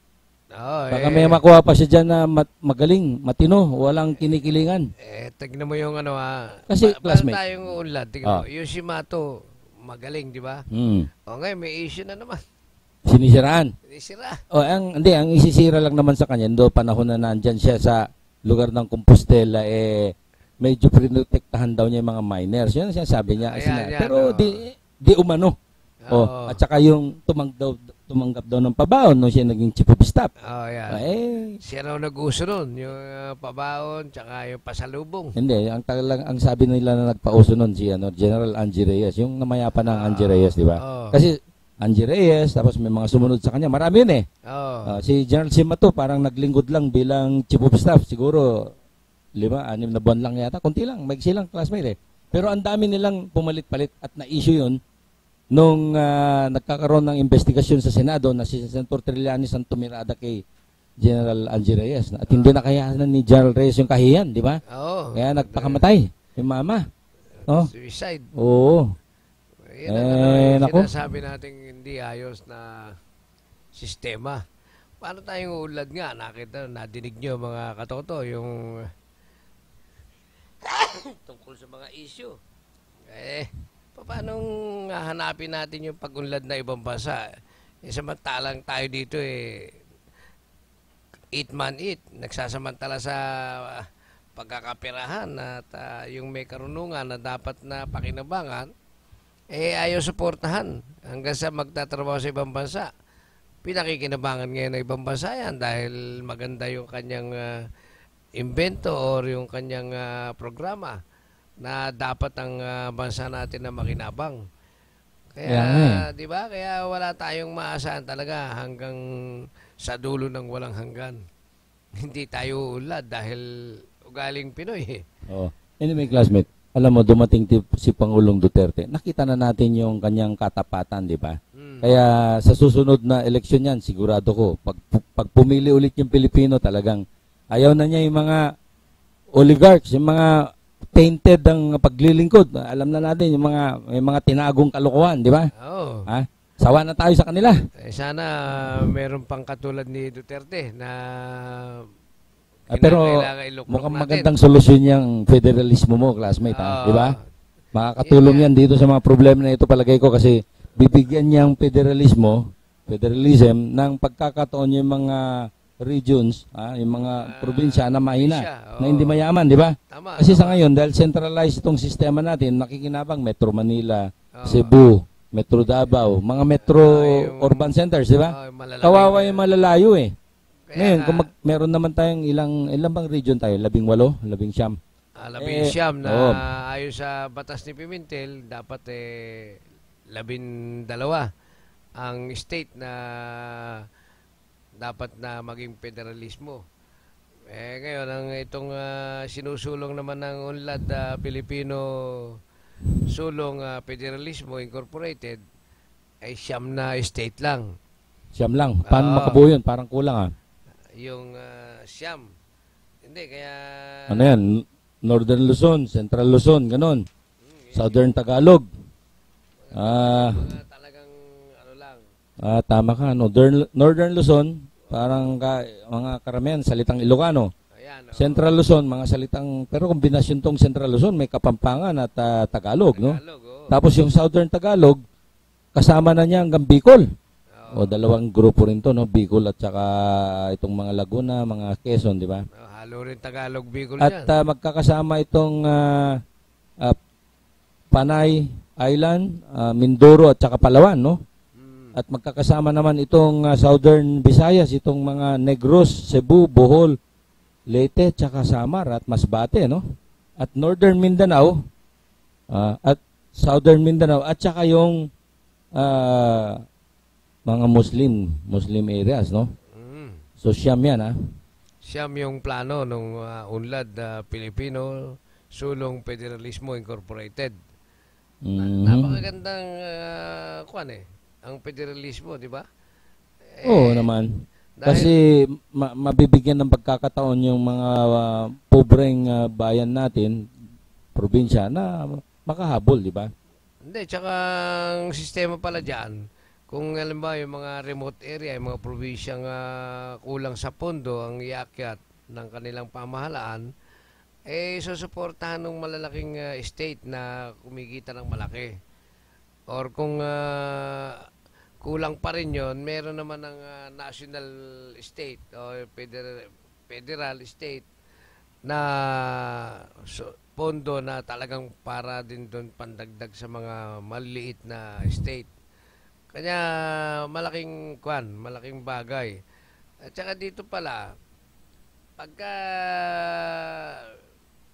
Baka may makuha pa siya dyan na magaling, matino, walang kinikilingan. Tignan mo yung Kasi classmate. Para tayong unlad, tignan mo. Yung Simato, magaling, di ba? Ngayon, may issue na naman. Sinisiraan. Sinisira. Ang isisira lang naman sa kanya, panahon na nandyan siya sa lugar ng Compostela, medyo prinotektahan daw niya yung mga miners. Yan ang sinasabi niya. Pero di umano. At saka yung tumanggap daw ng pabaon nung siya naging chief of staff. Siya raw nag-uso nun, yung pabaon, tsaka yung pasalubong. Hindi, ang sabi nila na nagpauso nun si General Angie Reyes, yung namayapa ng Angie Reyes, di ba? Kasi Angie Reyes, tapos may mga sumunod sa kanya, marami yun si General Simato, parang naglingkod lang bilang chief of staff, siguro 5-6 na buwan lang yata, kunti lang, maigsi lang classmate Pero ang dami nilang pumalit-palit at na-issue yun nung nagkakaroon ng investigasyon sa Senado na si Senator Trillanes ang tumirada kay General Angie Reyes. At hindi nakayanan ni General Reyes yung kahiyan, di ba? Kaya nagpakamatay yung mama. Suicide. Oo. Yan ang sinasabi natin hindi ayos na sistema. Paano tayong ulad nga? Nadinig nyo mga katoto yung tungkol sa mga issue. Paano hanapin natin yung pag-unlad na ibang bansa? Samantalang tayo dito 8-man-8. Nagsasamantala sa pagkakapirahan at yung may karunungan na dapat na pakinabangan, ayaw suportahan hanggang sa magtatrabaho sa ibang bansa. Pinakikinabangan ngayon ng ibang bansa yan dahil maganda yung kanyang invento or yung kanyang programa na dapat ang bansa natin na makinabang. Kaya, di ba? Kaya wala tayong maasahan talaga hanggang sa dulo ng walang hanggan. Hindi tayo ulad dahil ugaling Pinoy. Anyway, classmate, alam mo, dumating si Pangulong Duterte. Nakita na natin yung kanyang katapatan, di ba? Kaya sa susunod na eleksyon yan, sigurado ko, pag pumili ulit yung Pilipino, talagang ayaw na niya yung mga oligarchs, yung mga tainted ang paglilingkod. Alam na natin yung may mga tinagong kalokohan, di ba? Sawa na tayo sa kanila. Sana meron pang katulad ni Duterte na pero mukhang magandang solusyon yung federalismo mo, classmate, di ba? Makakatulong yan dito sa mga problema na ito, palagay ko, kasi bibigyan niyang federalism ng pagkakataon yung mga regions, yung mga probinsya na mahina, na hindi mayaman, di ba? Kasi sa ngayon, dahil centralized itong sistema natin, nakikinabang Metro Manila, Cebu, Metro Davao, mga metro urban centers, di ba? Kawawa yung malalayo Ngayon, kung meron naman tayong ilang bang region tayo? 18, 19? 19 na ayon sa batas ni Pimentel, dapat 12 ang state na dapat na maging federalismo. Ngayon, itong sinusulong naman ng UNLAD Pilipino Sulong Federalismo Incorporated ay siyam na state lang. Siyam lang. Paano makabuo yun? Parang kulang Yung siyam. Hindi, kaya... Ano yan? Northern Luzon, Central Luzon, ganun. Southern Tagalog. Mga talagang ano lang. Tama ka. Northern Luzon, parang mga karamihan, salitang Ilocano. Ayan, Central Luzon, mga salitang, pero kombinasyon tong Central Luzon, may Kapampangan at Tagalog, no? Tapos yung Southern Tagalog, kasama na niya hanggang Bicol. O dalawang grupo rin to, no? Bicol at saka itong mga Laguna, mga Quezon, di ba? Halo rin Tagalog, Bicol at magkakasama itong Panay Island, Mindoro at saka Palawan, no? At magkakasama naman itong Southern Visayas, itong mga Negros, Cebu, Bohol, Leyte, at saka Samar at Masbate, no? At Northern Mindanao, at Southern Mindanao, at saka yung mga Muslim areas, no? So, siyam yan, Siyam yung plano ng UNLAD Pilipino Sulong Federalismo Incorporated. Napakagandang ang federalismo, di ba? Oo naman. Kasi mabibigyan ng pagkakataon yung mga pobreng bayan natin, probinsya, na makahabol, di ba? Hindi, tsaka ang sistema pala dyan, kung alam ba yung mga remote area, yung mga probinsyang kulang sa pondo ang iakyat ng kanilang pamahalaan, susuportahan ng malalaking state na kumikita ng malaki. Or kung kulang pa rin yun, meron naman ng national state o federal state na pondo na talagang para din doon pandagdag sa mga maliliit na state. Kanya malaking bagay. At saka dito pala, pagka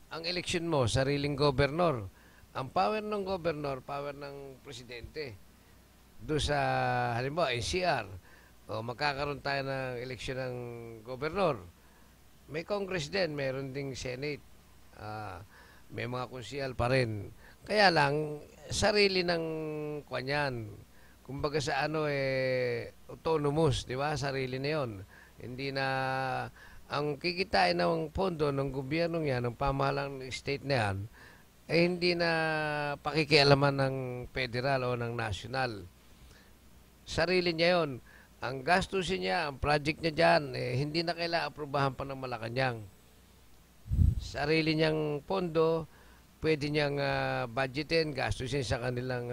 ang eleksyon mo, sariling gobernador, ang power ng gobernador, power ng presidente. Doon sa, halimbawa, NCR, magkakaroon tayo ng eleksyon ng gobernador. May Congress din, mayroon ding Senate. May mga konsyal pa rin. Kaya lang, sarili ng kanyan. Kumbaga sa autonomous, di ba? Sarili na yun. Hindi na, ang kikitain ng pondo ng gobyerno yan, ng pamahalang state na yan, hindi na pakikialaman ng federal o ng national. Sarili niya yun. Ang gastusin niya, ang project niya dyan, hindi na kailangan aprobahan pa ng Malacanang. Sarili niyang pondo, pwede niyang budgetin, gastusin sa kanilang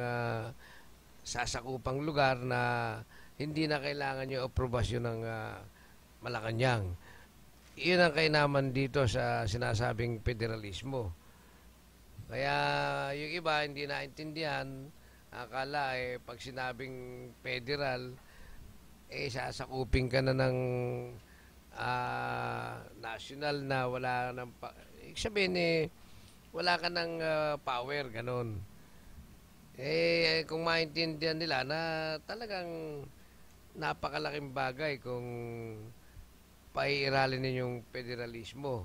sasakupang lugar na hindi na kailangan yung aprobasyon ng Malacanang. Iyon ang kainaman dito sa sinasabing federalismo. Kaya yung iba hindi naintindihan, akala pag sinabing federal, sasakupin ka na ng national na wala nang sabihin wala ka ng power, ganon. Kung maintindihan nila na talagang napakalaking bagay kung paiiralin ninyong federalismo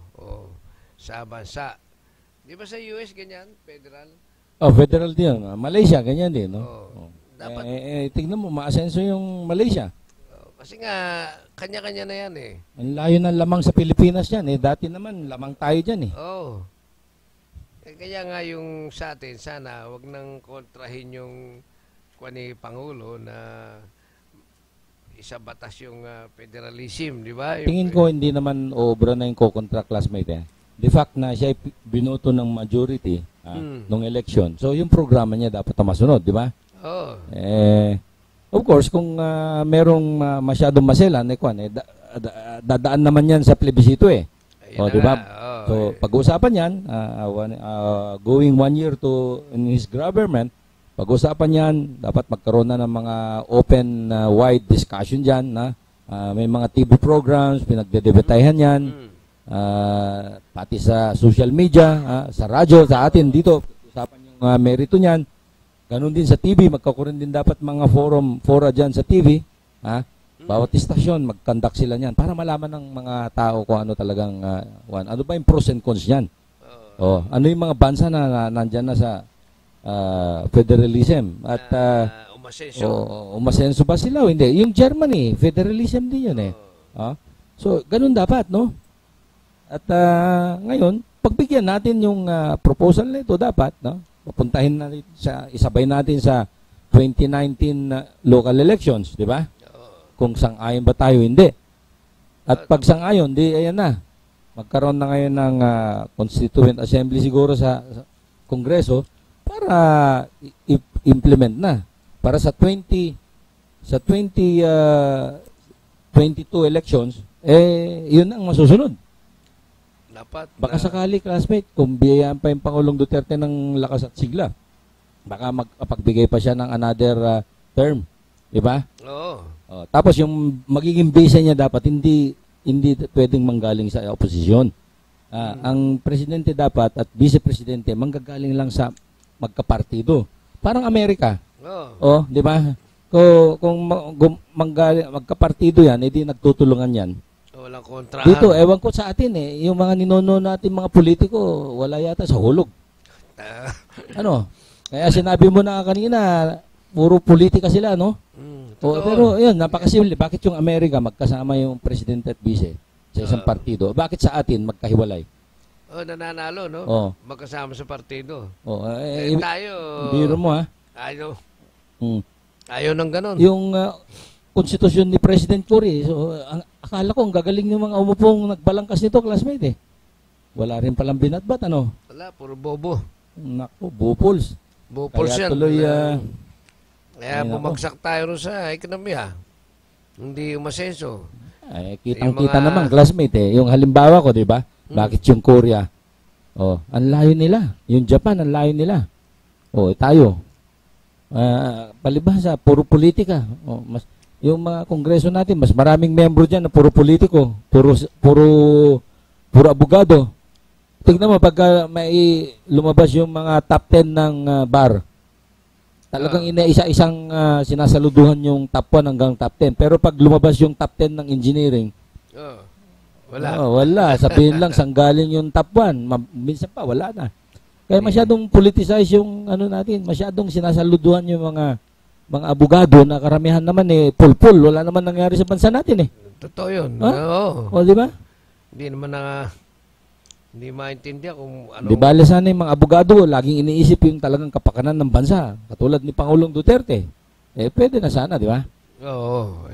sa bansa. Di ba sa US ganyan, federal? Federal din. Malaysia, ganyan din, no? Dapat, tignan mo, maasenso yung Malaysia. Kasi nga, kanya-kanya na yan Ang layo ng lamang sa Pilipinas yan Dati naman, lamang tayo dyan kaya nga yung sa atin, sana wag nang kontrahin yung ni Pangulo na isa batas yung federalism, di ba? Tingin ko hindi naman obra na yung co-contract classmate The fact na siya binoto ng majority nung election. So yung programa niya dapat masunod, di ba? Of course, kung merong masyadong maselan, dadaan naman yan sa plebisito di ba? So pag-uusapan yan, going 1 year in his government, pag-uusapan yan, dapat magkaroon na ng mga open, wide discussion dyan na may mga TV programs, pinagdedebatahan yan, pati sa social media, sa radyo, sa atin dito, usapan yung merito niyan. Ganun din sa TV, magkakaroon din dapat mga fora dyan sa TV, Bawat istasyon, mag-conduct sila niyan para malaman ng mga tao kung ano talagang, ano ba yung pros and cons niyan. Ano yung mga bansa na nandyan na sa federalism. At umasenso. Umasenso ba sila o hindi? Yung Germany, federalism din yun eh. So, ganun dapat, no? At ngayon, pagbigyan natin yung proposal na ito dapat, no? Papuntahin natin isabay natin sa 2019 local elections, di ba? Kung sang-ayon ba tayo, hindi. At pag sang-ayon, di ayan na. Magkaroon na ngayon ng Constituent Assembly siguro sa Kongreso para implement na. Para sa 2022 elections, yun ang masusunod. Dapat. Baka sakali, classmate, kung biyayaan pa yung Pangulong Duterte ng lakas at sigla, baka magpagbigay pa siya ng another term. Di ba? Oo. Tapos yung magiging base niya dapat hindi pwedeng manggaling sa oposisyon. Ang presidente dapat at vice-presidente manggagaling lang sa magkapartido. Parang Amerika. Di ba? Kung magkapartido yan, edi nagtutulungan yan. Walang kontrahan. Dito, ewan ko sa atin yung mga ninono natin mga politiko, wala yata sa hulog. Ano? Kaya sinabi mo na kanina, puro politika sila, no? Pero yun, napakasimple. Bakit yung Amerika magkasama yung presidente at vice sa isang partido? Bakit sa atin magkahiwalay? Nananalo, no? Magkasama sa partido. Tayo. Biro mo, ha? Ayaw. Ayaw ng ganon. Yung konstitusyon ni President Cory, akala ko ang gagaling yung mga umupong nagbalangkas nito, classmate, eh. Wala rin palang binatbat, ano? Wala, puro bobo. Naku, bupols. Bupols yan. Tuloy, kaya bumagsak tayo sa ekonomiya. Hindi umasenso. Kitang-kita naman, classmate, eh. Yung halimbawa ko, di ba? Bakit yung Korea? Ang layo nila. Yung Japan, ang layo nila. Tayo. Palibhasa, puro politika. Yung mga kongreso natin, mas maraming membro dyan na puro politiko. Puro abogado. Tignan mo, pagka may lumabas yung mga top 10 ng bar, talagang isa-isang sinasaluduhan yung top 1 hanggang top 10. Pero pag lumabas yung top 10 ng engineering, wala. Wala. Sabihin lang, sanggaling yung top 1. Minsan pa, wala na. Kaya masyadong politicize yung ano natin, masyadong sinasaluduhan yung mga abogado na karamihan naman pulpul. Wala naman nangyari sa bansa natin eh. Totoo yun. Oo. Di ba? Hindi naman hindi maintindihan kung ano. Di bale sana yung mga abogado, laging iniisip yung talagang kapakanan ng bansa. Katulad ni Pangulong Duterte. Pwede na sana, di ba? Oo.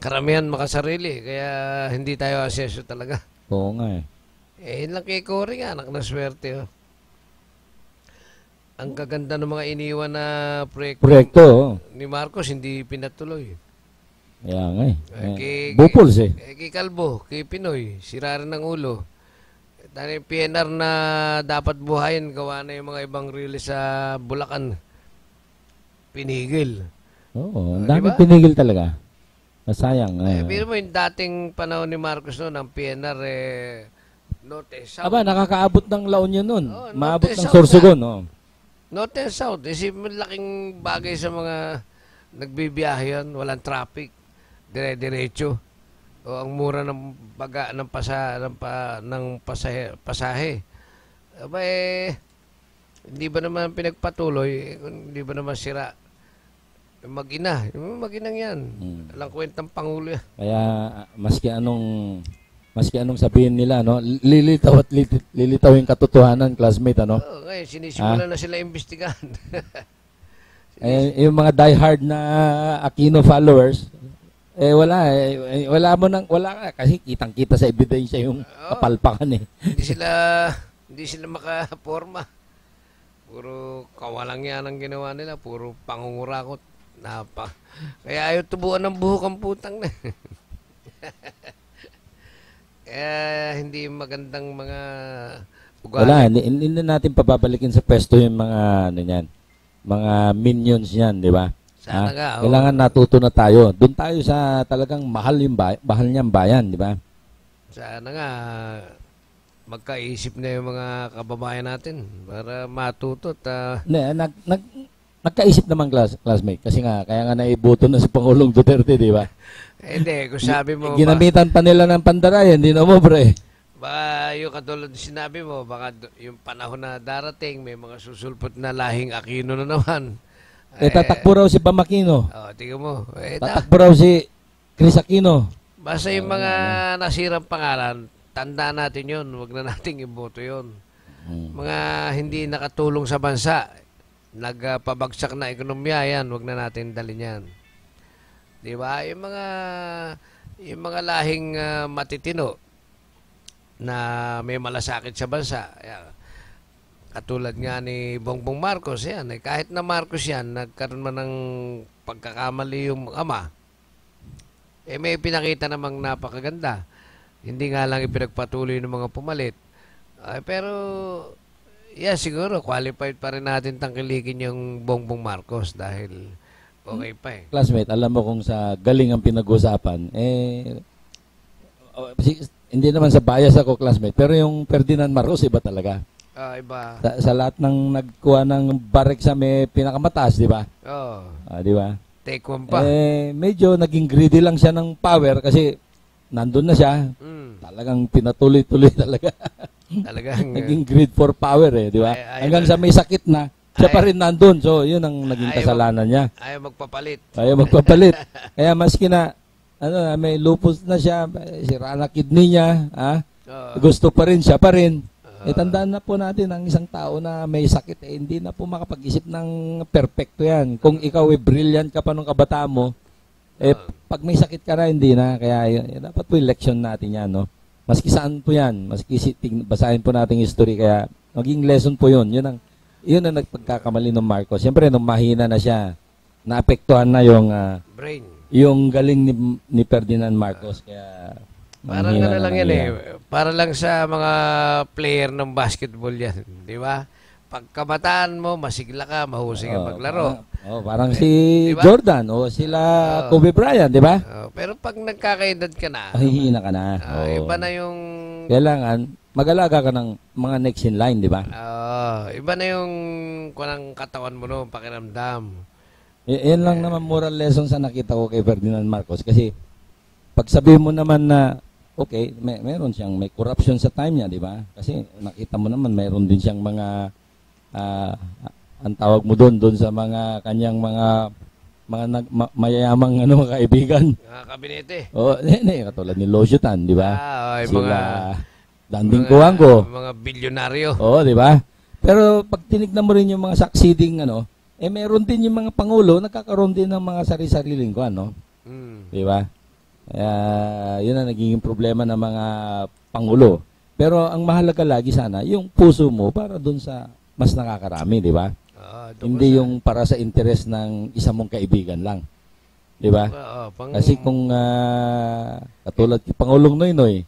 Karamihan makasarili, kaya hindi tayo aseso talaga. Oo nga eh. Yun lang kay Cory nga, anak na swerte. Ang kaganda ng mga iniwan na proyekto ni Marcos, hindi pinatuloy. Kaya nga eh. Bupols eh. Kay Calvo, kay Pinoy, sira rin ng ulo. Dahil yung PNR na dapat buhayin, gawa na yung mga ibang release sa Bulacan. Pinigil. Oo, ang dami pinigil talaga. Masayang. Pero mo yung dating panahon ni Marcos noon, ang PNR North and South. Aba, nakakaabot ng La Union noon. Maabot ng South, Sorsogon. North and South. Isip mo laking bagay sa mga nagbibiyahe yan. Walang traffic. Dire-diretso. Ang mura ng pasahe. Aba hindi ba naman pinagpatuloy? Hindi ba naman sira? Mag-ina. Mag-inang yan. Alang kwentang Pangulo yan. Kaya maski anong sabihin nila, no? Lilitaw yung katotohanan, classmate, ano? Ngayon, sinisimulan na sila imbestigahan. Yung mga diehard na Aquino followers, wala kasi kitang-kita sa ebidensya yung kapalpakan eh. Hindi sila makaporma. Puro kawalang yan ang ginawa nila, puro pangungurakot. Kaya ayaw tubuan ng buhok ang putang na. Kaya hindi magandang mga ugali. Wala, hindi natin papabalikin sa pwesto yung mga mga minions niyan, di ba? Sana nga. Kailangan natuto na tayo. Doon tayo sa talagang mahal niyang bayan, di ba? Sana nga magkaisip na yung mga kababayan natin para matuto at nagkaisip naman classmate. Kasi nga, kaya nga naibuto na si Pangulong Duterte, di ba? Hindi, kung sabi mo, Ginamitan pa nila ng pandarayan, hindi na mo, bre. baka yung katulad ng sinabi mo, baka yung panahon na darating, may mga susulpot na lahing Aquino na naman. Tatakbo raw si Pamakino. Tingnan mo. Tatakbo raw si Chris Aquino. Basta yung mga nasirang pangalan, tandaan natin yun. Huwag na nating iboto yun. Mga hindi nakatulong sa bansa, nagpabagsak na ekonomiya, yan, huwag na natin dalhin yan. Di ba? Yung mga lahing matitino na may malasakit sa bansa. Yan. Katulad nga ni Bongbong Marcos, yan. Kahit na Marcos yan, nagkaroon man ng pagkakamali yung ama, may pinakita namang napakaganda. Hindi nga lang ipinagpatuloy ng mga pumalit. Pero, siguro, qualified pa rin natin tangkilikin yung Bongbong Marcos dahil okay pa eh. Classmate, alam mo kung sa galing ang pinag-usapan, hindi naman sa bias ako, classmate, pero yung Ferdinand Marcos, iba talaga. Iba. Sa lahat ng nagkuha ng barek sa may pinakamataas, di ba? Oo. Di ba? Take one pa. Medyo naging greedy lang siya ng power kasi nandun na siya. Talagang pinatuloy-tuloy talaga. Talagang naging greed for power di ba? Hanggang sa may sakit na, siya pa rin nandun. So, yun ang naging kasalanan niya. Ayaw magpapalit. Kaya maski na, may lupus na siya, sira na kidney niya, gusto pa rin, siya pa rin. Tandaan na po natin, ang isang tao na may sakit, hindi na po makapag-isip ng perfecto yan. Kung ikaw brilliant ka pa nung kabataan mo, pag may sakit ka na, hindi na. Kaya dapat po yung leksyon natin yan, no? Maski saan po yan, maski basahin po natin history, kaya maging lesson po yun. Yun ang nagpagkakamali ng Marcos. Siyempre, nung mahina na siya, naapektuhan na yung brain. Yung galing ni Ferdinand Marcos. Kaya parang lang yan para lang sa mga player ng basketball yan, di ba? Pagkabataan mo, masigla ka, mahusay ka maglaro. Parang si diba? Jordan o sila Kobe Bryant, di ba? Pero pag nagkakaedad ka na, hihina ka na. Iba na yung kailangan mag-alaga ka ng mga next in line, di ba? Iba na yung kunang katawan mo no, pakiramdam. Yan lang naman moral lesson sa nakita ko kay Ferdinand Marcos kasi pag sabihin mo naman na okay, meron siyang may corruption sa time niya, di ba? Kasi nakita mo naman meron din siyang mga ang tawag mo doon sa mga kanyang mga mayayamang kaibigan. Mga kabinete. Katulad ni Losyotan, di ba? Sila Danding Kuangco. Mga bilyonaryo. Di ba? Pero pag tinignan mo rin yung mga succeeding meron din yung mga pangulo nagkakaroon din ng mga sari-sariling di ba? Yun ang nagiging problema ng mga pangulo. Pero ang mahalaga lagi sana, yung puso mo para dun sa mas nakakarami, di ba? Hindi yung para sa interes ng isa mong kaibigan lang. Di ba? Kasi kung katulad kay Pangulong Noynoy,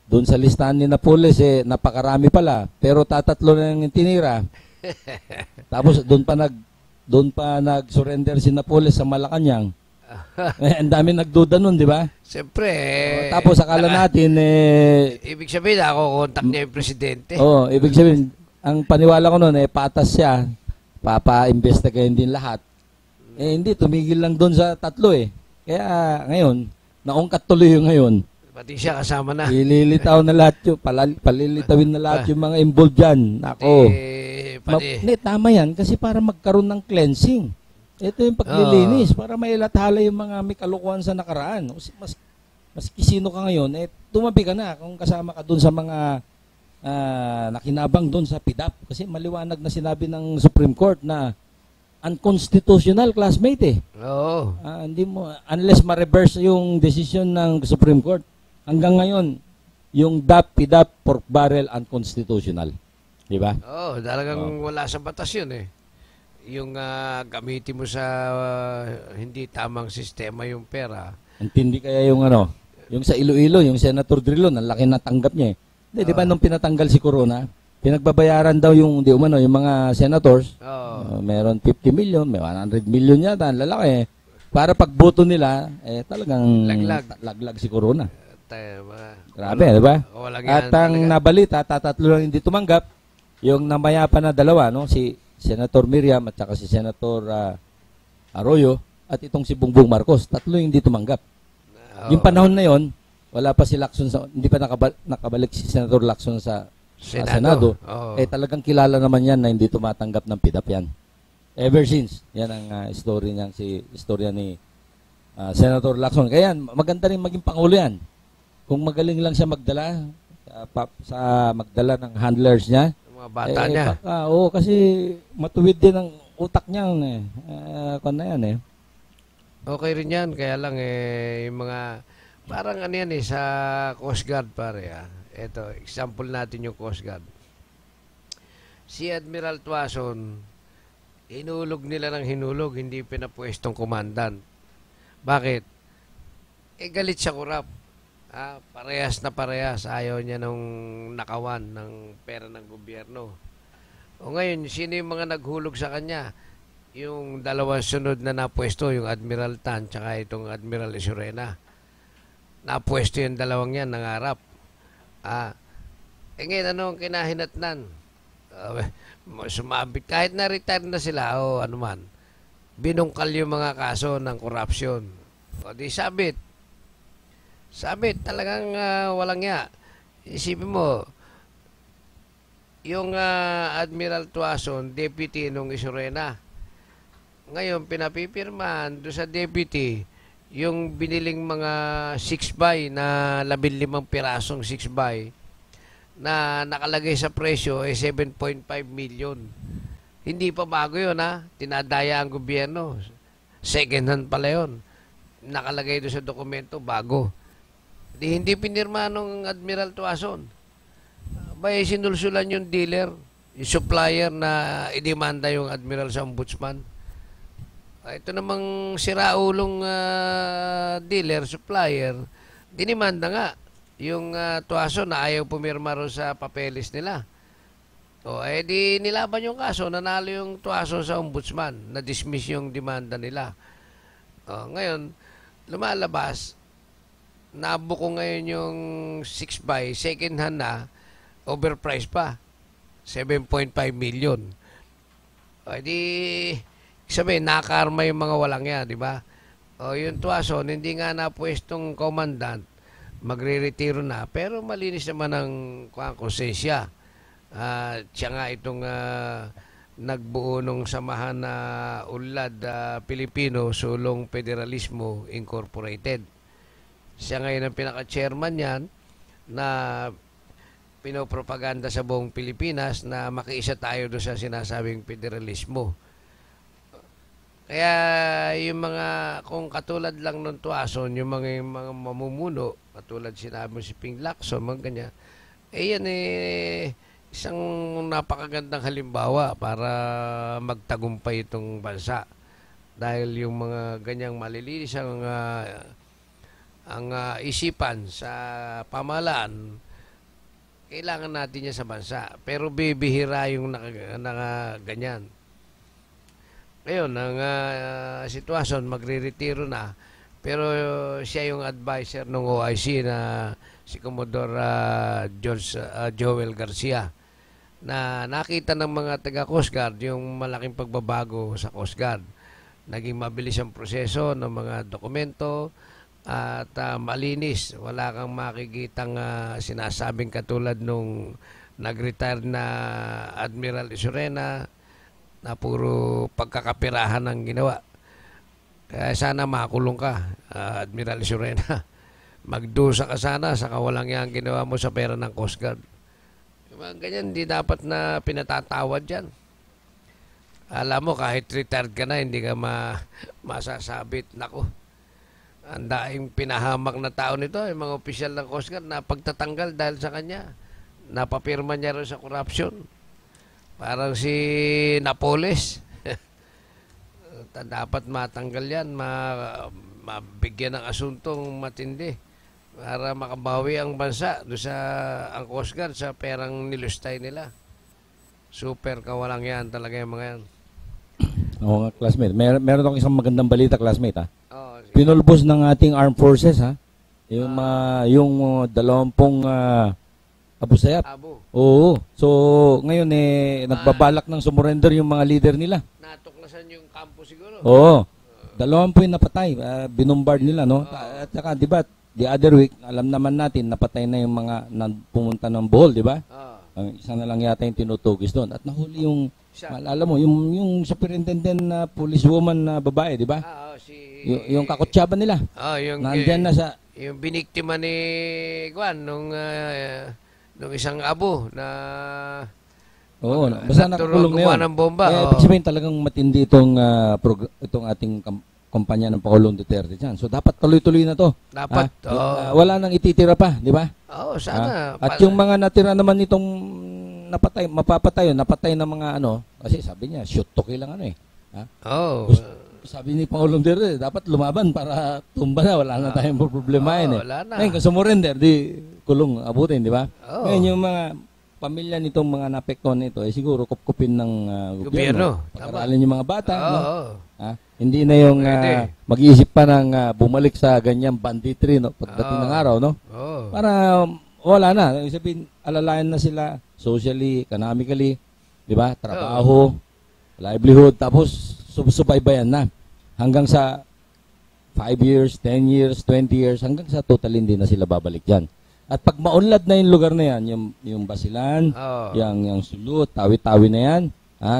dun sa listahan ni Napoles, napakarami pala. Pero tatatlo na yung tinira. Tapos dun pa nag-surrender si Napoles sa Malacanang. Ang dami nagduda nun, di ba? Siyempre. Tapos akala natin, ibig sabihin, ako kontak niya yung presidente. Ibig sabihin, ang paniwala ko nun, patas siya, papa-investigahin din lahat. Hindi, tumigil lang doon sa tatlo Kaya ngayon, naungkat tuloy yung ngayon. Pati siya kasama na. Ililitaw na lahat yun, palilitawin na lahat yung mga involved dyan. Ako. Tama yan, kasi para magkaroon ng cleansing. Ito yung paglilinis para mailathala yung mga may kalukuhan sa nakaraan. Mas sino ka ngayon, tumabi ka na kung kasama ka doon sa mga nakinabang doon sa PDAP. Kasi maliwanag na sinabi ng Supreme Court na unconstitutional, classmate hindi mo, unless ma-reverse yung decision ng Supreme Court. Hanggang ngayon, yung DAP, PDAP, pork barrel, unconstitutional. Di ba? Talagang wala sa batas yun yung gamitin mo sa hindi tamang sistema yung pera. Antindi kaya yung yung sa Iloilo, yung Senator Drilon, ang laki na tanggap niya Di ba nung pinatanggal si Corona, pinagbabayaran daw yung yung mga senators. Meron 50 million, may 100 million yata, ang lalaki. Para pagboto nila, talagang laglag si Corona. Grabe, di ba? At ang nabalita, tatatlo lang hindi tumanggap. Yung namayapa na dalawa, si Senator Miriam at saka si Senator Arroyo at itong si Bongbong Marcos. Tatlo yung hindi tumanggap. Yung panahon na yon, wala pa si Lacson hindi pa nakabalik si Senator Lacson sa Senado. Oo. Talagang kilala naman yan na hindi tumatanggap ng PIDAP yan. Ever since, yan ang istorya ni Senator Lacson. Kaya maganda rin maging pangulo yan. Kung magaling lang siya magdala ng handlers niya, Mga bata niya. Oo, kasi matuwid din ang utak niya. Kung na yan Okay rin yan. Kaya lang yung mga, parang ano yan sa Coast Guard pare. Ito, example natin yung Coast Guard. Si Admiral Tuason, hinulog nila ng hinulog, hindi pinapwestong komandan. Bakit? Galit siya kurap. Parehas na parehas. Ayaw niya nung nakawan ng pera ng gobyerno. O ngayon, sino yung mga naghulog sa kanya? Yung dalawang sunod na napwesto, yung Admiral Tan tsaka itong Admiral Isurena. Napwesto yung dalawang yan, nangarap. Ngayon, ano ang kinahinatnan? Sumabit. Kahit na-retire na sila o ano man, binungkal yung mga kaso ng corruption. O di sabit. Sabit, talagang walang nga. Isipin mo, yung Admiral Tuason, deputy nung Isurena, ngayon pinapipirman doon sa deputy, yung biniling mga 6x na 15 pirasong 6x na nakalagay sa presyo 7.5 million. Hindi pa bago yun tinadaya ang gobyerno. Second hand pala yun. Nakalagay doon sa dokumento, bago. Hindi pinirma ng Admiral Tuason. Sinulsulan yung dealer, yung supplier na idemanda yung Admiral sa ombudsman. Ito namang siraulong dealer, supplier, dinimanda nga yung Tuason na ayaw pumirma ron sa papeles nila. Di nilaban yung kaso, nanalo yung Tuason sa ombudsman, na-dismiss yung demanda nila. Ngayon, lumalabas, nabuko ngayon yung 6x, second hand na, overpriced pa. 7.5 million. Sabihin, nakarma yung mga walang yan, di ba? Yung Tuason, hindi nga na pwestong commandant, magre-retiro na, pero malinis naman ang konsensya. Siya nga itong nagbuo ng samahan na Unlad Pilipino Sulong Federalismo Incorporated. Siya ngayon ang pinaka-chairman yan na pinopropaganda sa buong Pilipinas na makiisa tayo doon sa sinasabing federalismo. Kaya yung mga, kung katulad lang ng Tuason, yung mga mamumuno, katulad sinabi mo si Ping Lacson, mga ganyan, yan isang napakagandang halimbawa para magtagumpay itong bansa. Dahil yung mga ganyang malilinis ang isipan sa pamahalaan, kailangan natin niya sa bansa. Pero bibihira yung ganyan. Ngayon, ang sitwasyon, magre-retiro na. Pero siya yung advisor ng OIC na si Commodore Joel Garcia, na nakita ng mga taga Coast Guard yung malaking pagbabago sa Coast Guard. Naging mabilis ang proseso ng mga dokumento at malinis. Wala kang makikitang sinasabing katulad nung nag-retire na Admiral Isurena na puro pagkakapirahan ang ginawa. Kaya sana makulong ka, Admiral Isurena. Magdusa ka sana sa kawalang yang ginawa mo sa pera ng Coast Guard. Ganyan, hindi dapat na pinatatawad yan. Alam mo, kahit retired ka na, hindi ka masasabit. Nako, ang daing pinahamak na tao nito, yung mga opisyal ng Coast Guard na pagtatanggal dahil sa kanya. Napapirma niya rin sa corruption. Parang si Napoles. Dapat matanggal yan, mabigyan ng asuntong matindi para makabawi ang bansa doon sa ang Coast Guard sa perang nilustay nila. Super kawalang yan talaga yung mga yan. Oo nga, classmate. Meron akong isang magandang balita, classmate. Pinulbos Pinulbos ng ating armed forces, yung 20 Abu Sayyaf. Abo. Oo. So, ngayon nagbabalak ng sumurrender yung mga leader nila. Natuklasan yung kampo siguro. Oo. 20 yung napatay. Binumbard nila, no? At saka, di ba, the other week, alam naman natin, napatay na yung mga pumunta ng Bohol, di ba? Ang isa na lang yata yung tinutugis doon. At nahuli yung, alam mo, yung superintendent na policewoman na babae, di ba? Yung kakutsaban nila. Yung nandyan na sa... Yung biniktima ni Juan nung isang abo na Oo, basta nakakulong na yun. Ng bomba. Ibig sabihin talagang matindi itong ating kumpanya ng Pangulong Duterte dyan. So dapat tuloy-tuloy na to. Dapat. Wala nang ititira pa, di ba? Oo, sana. At yung mga natira naman nitong napatay ng mga kasi sabi niya, shoot to kill lang sabi ni Pangulong Duterte, dapat lumaban para tumba na, wala na tayong problemahin. Wala na. Ngayon, kung sumurrender, di kulong abutin, di ba? Ngayon, yung mga pamilya nitong mga napektuhan nito, siguro kupkupin ng gobyerno. Pag-aralin yung mga bata. Hindi na yung mag-iisip pa ng bumalik sa ganyang banditry pagdating ng araw, no? Para wala na. Sabihin, alalayan na sila socially, economically, di ba? Trabaho, livelihood, tapos subaybayan na. Hanggang sa 5 years, 10 years, 20 years, hanggang sa total hindi na sila babalik dyan. At pag maunlad na yung lugar na yan, yung Basilan, yung Sulut, Tawi-Tawi na yan,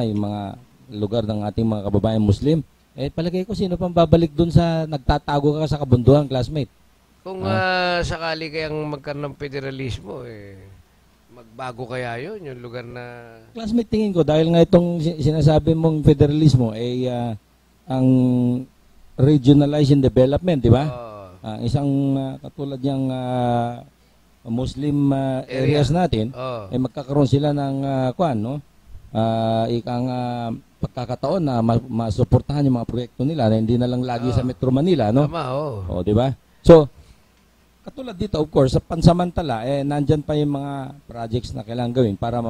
yung mga lugar ng ating mga kababayan Muslim, palagay ko sino pang babalik dun sa nagtatago ka sa kabunduhan, classmate? Kung sakali kayang magkaroon ng federalismo, magbago kaya yun, yung lugar na... Classmate, tingin ko, dahil nga itong sinasabi mong federalismo, ang regionalizing development, di ba? Isang katulad niyang Muslim areas natin, magkakaroon sila ng pagkakataon na masuportahan yung mga proyekto nila na hindi na lang lagi sa Metro Manila, no? Tama, di ba? So, katulad dito, of course, sa pansamantala, nandyan pa yung mga projects na kailangan gawin para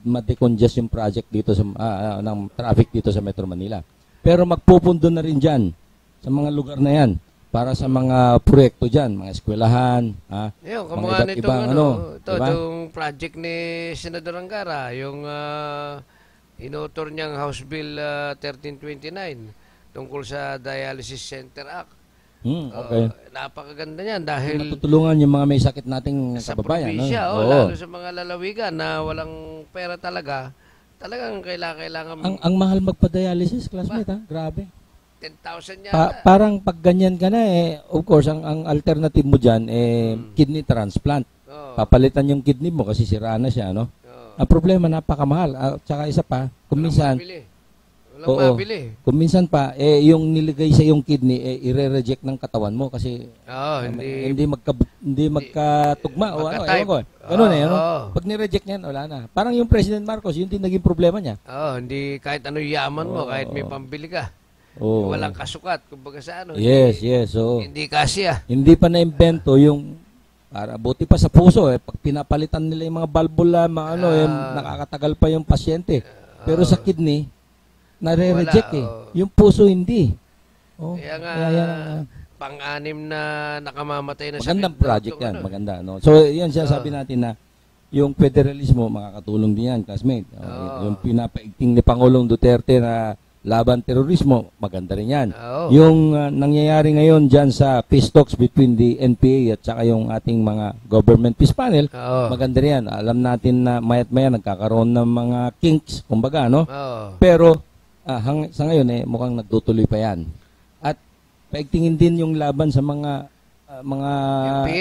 ma-decongest yung project dito ng traffic dito sa Metro Manila. Pero magpupundo na rin dyan sa mga lugar na yan para sa mga proyekto dyan, mga eskwelahan, mga iba't ibang diba? Itong project ni Senador Angara, yung inotor niyang House Bill 1329 tungkol sa Dialysis Center Act. Okay. Napakaganda niyan dahil matutulungan yung mga may sakit nating sa kababayan. Probinsya, lalo sa mga lalawigan na walang pera talaga, talagang kailangan... Ang mahal magpa-dialysis, classmate, Grabe. 10,000 yata. Parang pag ganyan ka na, of course, ang alternative mo dyan, kidney transplant. Papalitan yung kidney mo kasi sira na siya, no? Ang problema, napakamahal. Tsaka isa pa, kuminsan... Walang mabili. Kung minsan pa, yung niligay sa yung kidney, ire-reject ng katawan mo kasi hindi magkatugma. Ewan ko. Ganun Pag ni-reject niyan, wala na. Parang yung President Marcos, yun din naging problema niya. Hindi kahit ano yaman mo, kahit may pambili ka. Walang kasukat. Kumbaga sa Yes. Hindi kasya. Hindi pa na-invento yung para buti pa sa puso. Pag pinapalitan nila yung mga valvula, nakakatagal pa yung pasyente. Pero sa kidney, nare-reject Yung puso hindi. Kaya nga, pang-anim na nakamamatay na sakit. Magandang project yan, maganda. No? So, yan siya sabi natin na yung federalismo, makakatulong din yan, classmate. Yung pinapaigting ni Pangulong Duterte na laban terorismo, maganda rin yan. Yung nangyayari ngayon dyan sa peace talks between the NPA at saka yung ating mga government peace panel, maganda rin yan. Alam natin na maya't maya nagkakaroon ng mga kinks, kumbaga, no? Pero, sa ngayon mukhang nagtutuloy pa yan. At paigtingin din yung laban sa mga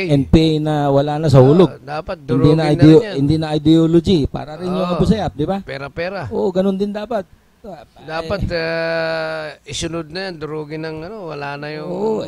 NPA na wala na sa hulog. Dapat durugin na rin yan. Hindi na ideology. Para rin yung Abu Sayyaf, di ba? Pera. Oo, ganun din dapat. Dapat isunod na yan. Durugin ng wala na yung...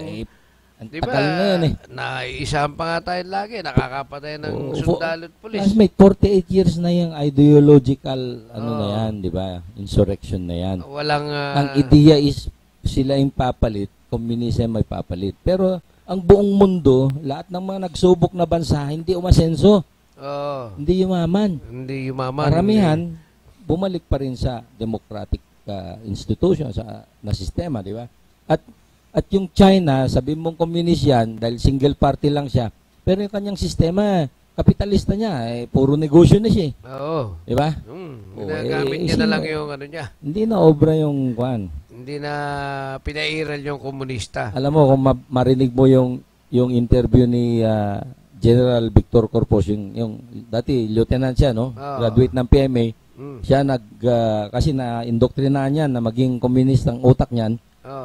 Ang diba, tagal na yan naisahan pa nga tayo lagi. Nakakapatay ng sundalo at pulis. Classmate, 48 years na yung ideological na yan, di ba? Insurrection na yan. Ang ideya is sila yung papalit, communism ay papalit. Pero ang buong mundo, lahat ng mga nagsubok na bansa, hindi umasenso. Hindi yumaman. Karamihan, bumalik pa rin sa democratic institution, na sistema, di ba? At yung China, sabi mong communist yan, dahil single party lang siya, pero yung kanyang sistema, kapitalista niya, puro negosyo na siya. Oo. Di ba? Ginagamit niya na lang yung ano niya. Hindi na obra yung kwan. Hindi na pinairal yung komunista. Alam mo, kung marinig mo yung interview ni General Victor Corpus, yung dati lieutenant siya, no? Graduate ng PMA. Siya kasi na-indoktrina niya na maging komunista ang utak niyan.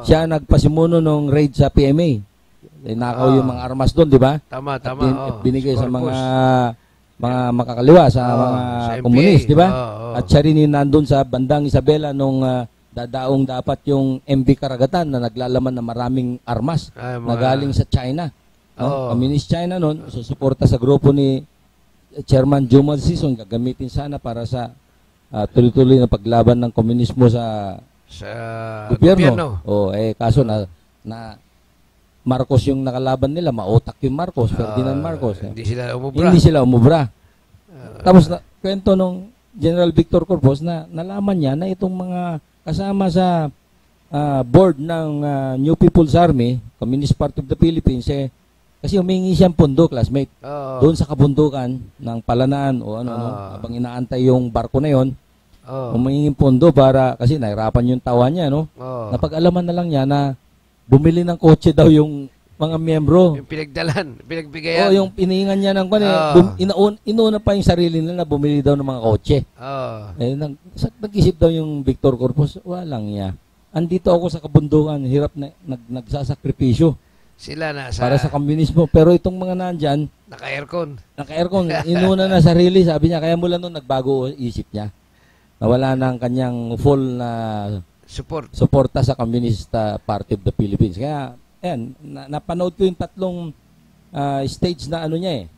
Siya nagpasimuno ng raid sa PMA. Nakaw yung mga armas doon, di ba? Tama. Binigay sa mga makakaliwa, sa mga komunist, di ba? At siya rin yung nandun sa bandang Isabela nung dadaong dapat yung MV Karagatan na naglalaman ng maraming armas na galing sa China. No? Communist China noon, susuporta sa grupo ni Chairman Juma Sison, gagamitin sana para sa tuloy-tuloy na paglaban ng komunismo sa gobyerno. Kaso na Marcos yung nakalaban nila, mautak yung Marcos, Ferdinand Marcos. Hindi sila umubra. Tapos kwento nung General Victor Corpus na nalaman niya na itong mga kasama sa board ng New People's Army, Communist Party of the Philippines, kasi humingi siyang pondo, classmate. Doon sa kabundukan ng Palanaan o habang inaantay yung barko na yon, humingi pondo para, kasi nahirapan yung tawa niya, no? Napag-alaman na lang niya na bumili ng kotse daw yung mga miyembro. Yung pinagbigayan. Yung pinihingan niya ng inuuna pa yung sarili nila na bumili daw ng mga kotse. Nag-isip daw yung Victor Corpus, walang niya. Andito ako sa kabundukan, hirap na nagsasakripisyo. Sila para sa komunismo. Pero itong mga nandyan, naka-aircon. Inuna na sarili, sabi niya. Kaya mula noon, nagbago isip niya. Nawala na ang kanyang full na suporta sa Communist Party of the Philippines. Kaya, ayan, napanood ko yung tatlong stage na ano niya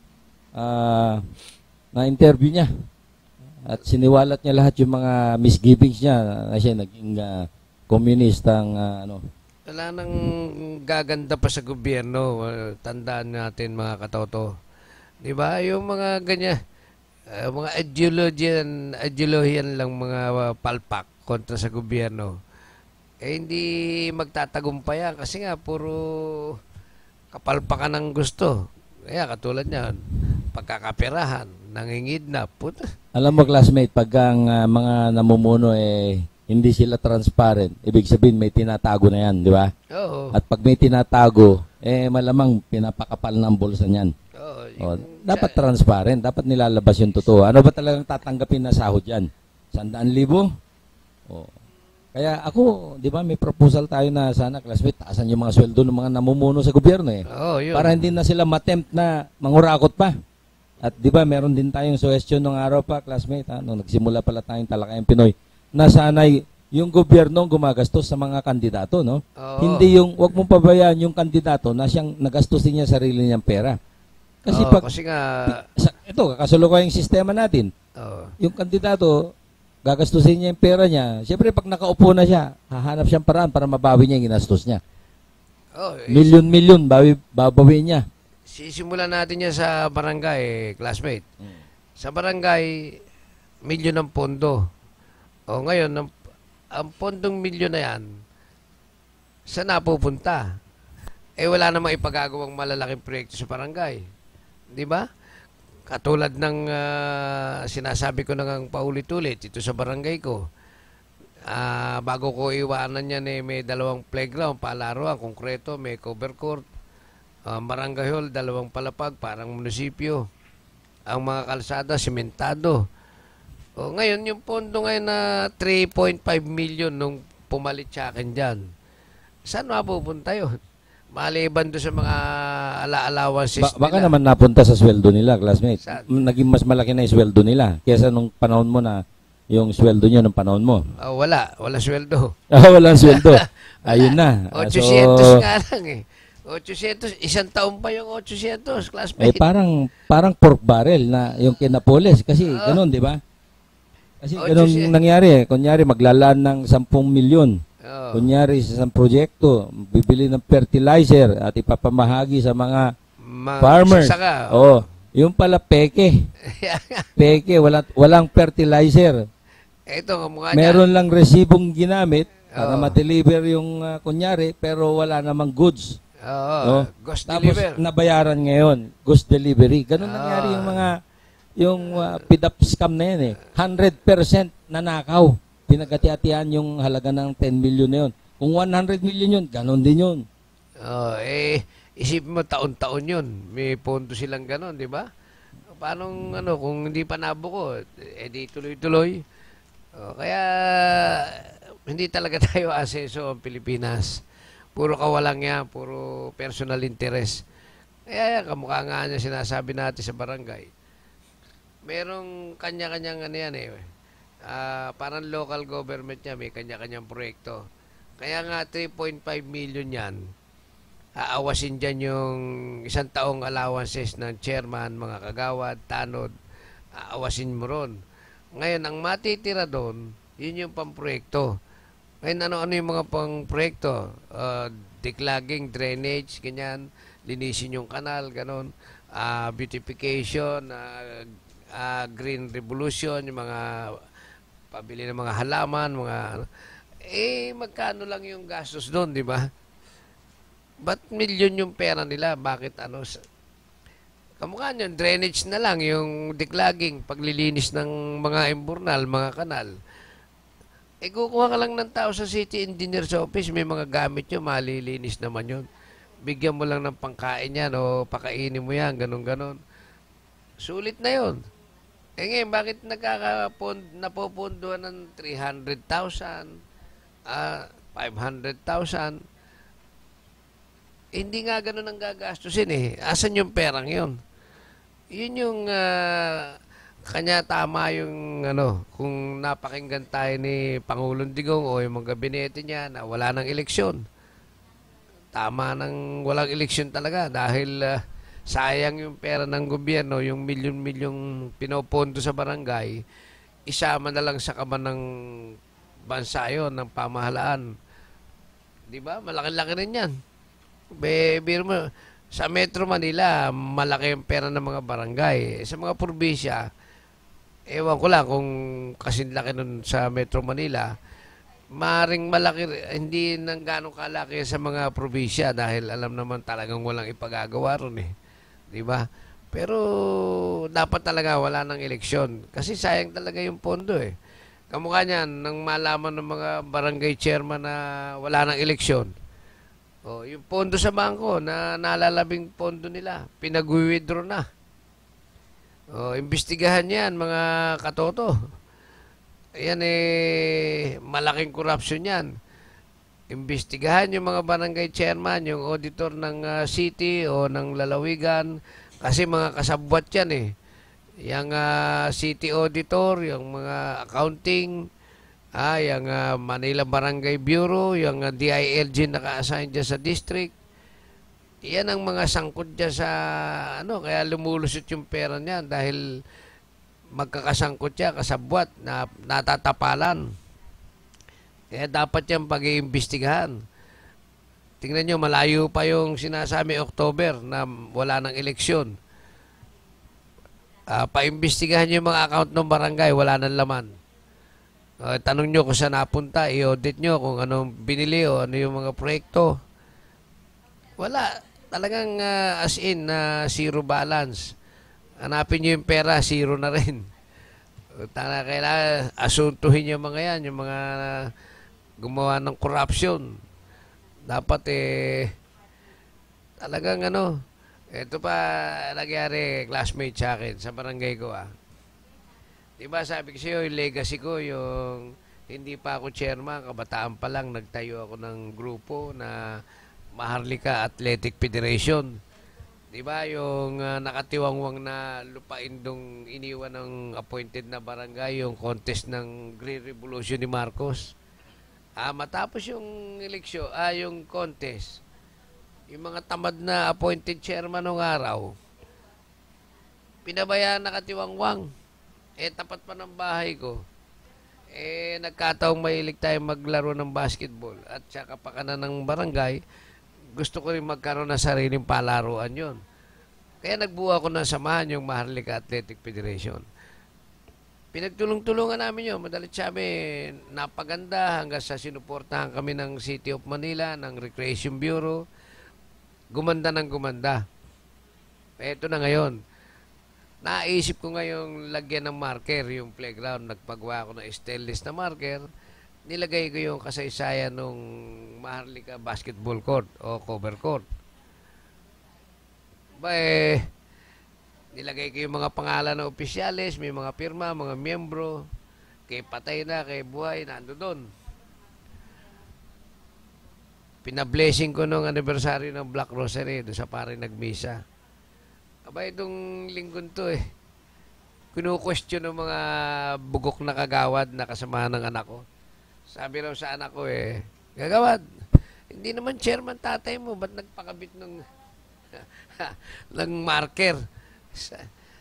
na interview niya. At siniwalat niya lahat yung mga misgivings niya na siya naging komunistang Wala nang gaganda pa sa gobyerno. Tandaan natin mga katoto. Di ba? Yung mga ganyan, mga ideologian lang mga palpak kontra sa gobyerno. Hindi magtatagumpay yan kasi nga puro kapalpakan ng gusto. Kaya katulad niyan, pagkakaperahan, nangingidnap. Alam mo, classmate, pag ang mga namumuno hindi sila transparent, ibig sabihin may tinatago na yan, di ba? Oo. At pag may tinatago, malamang pinapakapal ng bulsa niyan. Dapat transparent, dapat nilalabas yung totoo. Ano ba talagang tatanggapin na sahod yan? 100,000? Kaya ako, di ba, may proposal tayo na sana, classmate, taasan yung mga sweldo ng mga namumuno sa gobyerno yun. Para hindi na sila matempt na mangurakot pa. At di ba, meron din tayong suggestion nung araw pa, classmate, nung nagsimula pala tayong Talakayang Pinoy, na sanay yung gobyerno gumagastos sa mga kandidato, no? Hindi wag mong pabayaan yung kandidato na siyang nagastusin niya sarili niyang pera. Kasi ito, kasalukuyang sistema natin. Yung kandidato, gagastusin niya yung pera niya. Siyempre, pag nakaupo na siya, hahanap siyang paraan para mabawi niya yung ginastos niya. Milyon, babawi niya. Sisimulan natin yan sa barangay, classmate. Sa barangay, milyon ang pondo. Ngayon, ang pondong milyon na yan, saan napupunta? Wala namang ipagagawang malalaking proyekto sa barangay. Di ba? Katulad ng sinasabi ko nang paulit-ulit ito sa barangay ko. Bago ko iwanan yan, may 2 playground, palaruan, konkreto, may cover court, barangay hall, 2 palapag, parang munisipyo. Ang mga kalsada, simentado. Ngayon, yung pondo ngayon na 3.5 million nung pumalit sa akin dyan, saan mapupunta yun? Maliban doon sa mga ala-alawances nila. Baka naman napunta sa sweldo nila, classmate. Naging mas malaki na yung sweldo nila kesa nung panahon mo na yung sweldo nyo nung panahon mo. Wala sweldo. Walang sweldo. Ayun na. 800 nga lang 800, isang taon pa yung 800, classmate. Parang pork barrel na yung kinapoles kasi ganun, di ba? Kasi ganun nangyari. Kunyari, maglalaan ng 10 milyon. Kunyari, sa isang proyekto, bibili ng fertilizer at ipapamahagi sa mga farmers. Yung pala peke. Peke, walang fertilizer. Meron lang resibong ginamit para ma-deliver yung kunyari, pero wala namang goods. Oo, No? ghost Tapos deliver. nabayaran ngayon, ghost delivery. Ganun nangyari yung PDAP scam na yan eh. 100% nanakaw. Pinagati-atian yung halaga ng 10 million na yun. Kung 100 million yun, ganun din yun. Isipin mo taon-taon yun. May pondo silang ganon, di ba? Paano kung hindi pa nabuko, di tuloy-tuloy. Kaya hindi talaga tayo aseso ang Pilipinas. Puro kawalang yan, puro personal interest. Kaya kamukha nga niya sinasabi natin sa barangay. Merong kanya-kanyang yan eh. Parang local government niya, may kanya-kanyang proyekto. Kaya nga 3.5 million yan, aawasin dyan yung isang taong allowances ng chairman, mga kagawad, tanod, aawasin mo ron. Ngayon, ang matitira doon, yun yung pamproyekto. Ngayon, ano-ano yung mga pamproyekto? Declogging, drainage, ganyan, linisin yung kanal, ganon, beautification, green revolution, yung mga pabili ng mga halaman, magkano lang yung gastos doon, di ba? Ba't milyon yung pera nila? Bakit kamukha nyo, drainage na lang, yung declogging, paglilinis ng mga imburnal, mga kanal. Kukuha ka lang ng tao sa city engineer's office, may mga gamit nyo, malilinis naman yun. Bigyan mo lang ng pangkain yan o pakainin mo yan, ganun-ganon. Sulit na yun. Ngayon, bakit napupunduan ng 300,000, 500,000? Hindi nga ganun ang gagastusin eh. Asan yung perang yun? Yun yung kanya tama yung kung napakinggan tayo ni Pangulong Digong o yung mga gabinete niya na wala ng eleksyon. Tama nang walang eleksyon talaga dahil sayang yung pera ng gobyerno, yung milyon-milyong pinopondo sa barangay, isama na lang sa kaban ng bansa yun, ng pamahalaan. Di ba? Malaki-laki rin yan. Biro mo, sa Metro Manila, malaki yung pera ng mga barangay. Sa mga probinsya, ewan ko lang kung kasing laki nun sa Metro Manila, maring malaki, hindi nang ganong kalaki sa mga probinsya dahil alam naman talagang walang ipagagawa ron eh. Di ba? Pero dapat talaga wala ng eleksyon. Kasi sayang talaga yung pondo eh. Kamukha niyan, nang malaman ng mga barangay chairman na wala ng eleksyon, yung pondo sa bangko na nalalabing pondo nila, pinag-withdraw na. Imbestigahan yan, mga katoto. Ayan malaking corruption yan. Imbestigahan yung mga barangay chairman, yung auditor ng city o ng lalawigan, kasi mga kasabwat yan eh. Yung city auditor, yung mga accounting, yung Manila Barangay Bureau, yung DILG naka-assign dyan sa district. Yan ang mga sangkot dyan sa kaya lumulusot yung pera niya dahil magkakasangkot siya, kasabwat, na natatapalan. Kaya dapat yan pag-iimbestigahan. Tingnan nyo, malayo pa yung sinasabi October na wala ng eleksyon. Paimbestigahan nyo yung mga account ng barangay, wala ng laman. Tanong nyo kung saan napunta, i-audit nyo kung anong binili o ano yung mga proyekto. Wala. Talagang as in, zero balance. Hanapin nyo yung pera, zero na rin. Kailangan asuntuhin yung mga yan, yung mga gumawa ng corruption. Dapat talagang ito pa nangyari, classmate sa akin, sa barangay ko Diba sabi ko sa'yo, yung legacy ko, yung hindi pa ako chairman, kabataan pa lang, nagtayo ako ng grupo na Maharlika Athletic Federation. Diba yung nakatiwangwang na lupain dong iniwan ng appointed na barangay, yung contest ng Green Revolution ni Marcos. Matapos yung eleksyon, yung contest, yung mga tamad na appointed chairman ng araw, pinabayaan nakatiwangwang. Tapat pa ng bahay ko. Nagkataong mahilig tayo maglaro ng basketball at sa kapakanan ng barangay, gusto ko rin magkaroon ng sariling palaruan yon. Kaya nagbuo ako ng samahan yung Maharlika Athletic Federation. Pinagtulong-tulungan namin yun. Madalit sabi, napaganda hanggang sa sinuportahan kami ng City of Manila, ng Recreation Bureau. gumanda ng gumanda. Eto na ngayon. Naisip ko ngayong lagyan ng marker yung playground. Nagpagawa ko ng stainless na marker. Nilagay ko yung kasaysayan ng Maharlika basketball court o cover court. Nilagay ko yung mga pangalan ng opisyalis, may mga pirma, mga miyembro, kay patay na, kay buhay, nando doon. Pinablessing ko nung anniversary ng Black Rosary doon sa pare nagmisa. Itong linggon to kinu-question ng mga bugok na kagawad na kasama ng anak ko. Sabi raw sa anak ko Kagawad, hindi naman chairman tatay mo, ba't nagpakabit ng ng marker?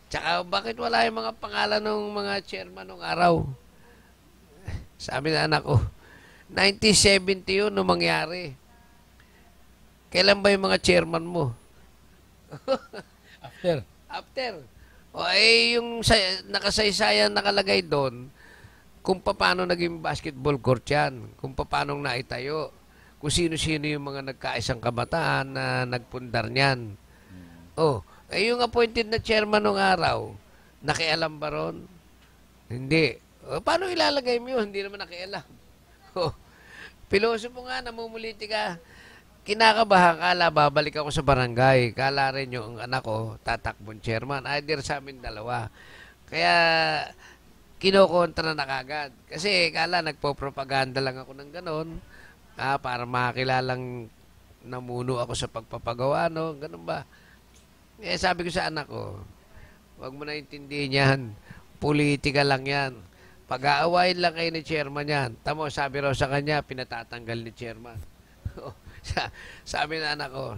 Tsaka bakit wala yung mga pangalan ng mga chairman nung araw? Sabi ng anak ko, 1970 yun nung mangyari. Kailan ba yung mga chairman mo? After. Yung nakasaysayan nakalagay doon, kung paano naging basketball court yan, kung paano naitayo, kung sino-sino yung mga nagkaisang kabataan na nagpundar niyan. Yung appointed na chairman nung araw, nakialam ba ron? Hindi. Paano ilalagay mo yun? Hindi naman nakialam. Pilosopo nga, namumuliti ka. Kinakabahan, kala babalik ako sa barangay. Kala rin yung anak ko, tatakbong chairman. Either sa amin dalawa. Kaya, kinokontra na kagad. Kasi, kala nagpo-propaganda lang ako ng ganon. Para makilalang namuno ako sa pagpapagawa, no? Ganon ba? Sabi ko sa anak ko, huwag mo na intindihin yan. Politika lang yan. Pag-aawain lang kayo ni chairman yan. Tamo, sabi raw sa kanya, pinatatanggal ni chairman. Sabi na anak ko,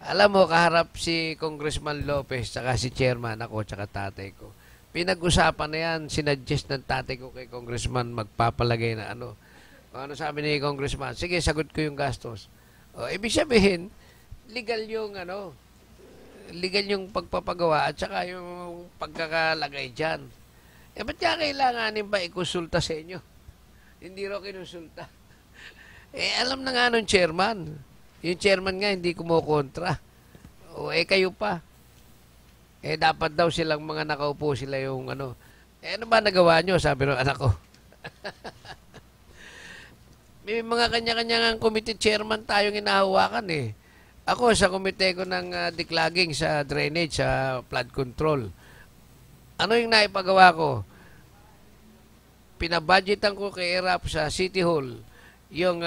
alam mo, kaharap si Congressman Lopez, saka si chairman ako, saka tatay ko. Pinag-usapan na yan, sinuggest ng tatay ko kay Congressman magpapalagay na ano. Ano sabi ni Congressman? Sige, sagot ko yung gastos. Ibig sabihin, legal yung pagpapagawa at saka yung pagkakalagay dyan. Ba't kaya kailanganin ba ikonsulta sa inyo? Hindi raw kinonsulta. Alam na nga nung chairman. Yung chairman nga hindi kumukontra. Kayo pa. Dapat daw silang mga nakaupo sila yung ano. Ano ba nagawa nyo? Sabi ng anak ko. May mga kanya-kanyang committee chairman tayong inahawakan Ako sa komite ko ng declogging sa drainage, sa flood control. Ano yung naipagawa ko? Pinabudgetan ko kay ERAP sa City Hall yung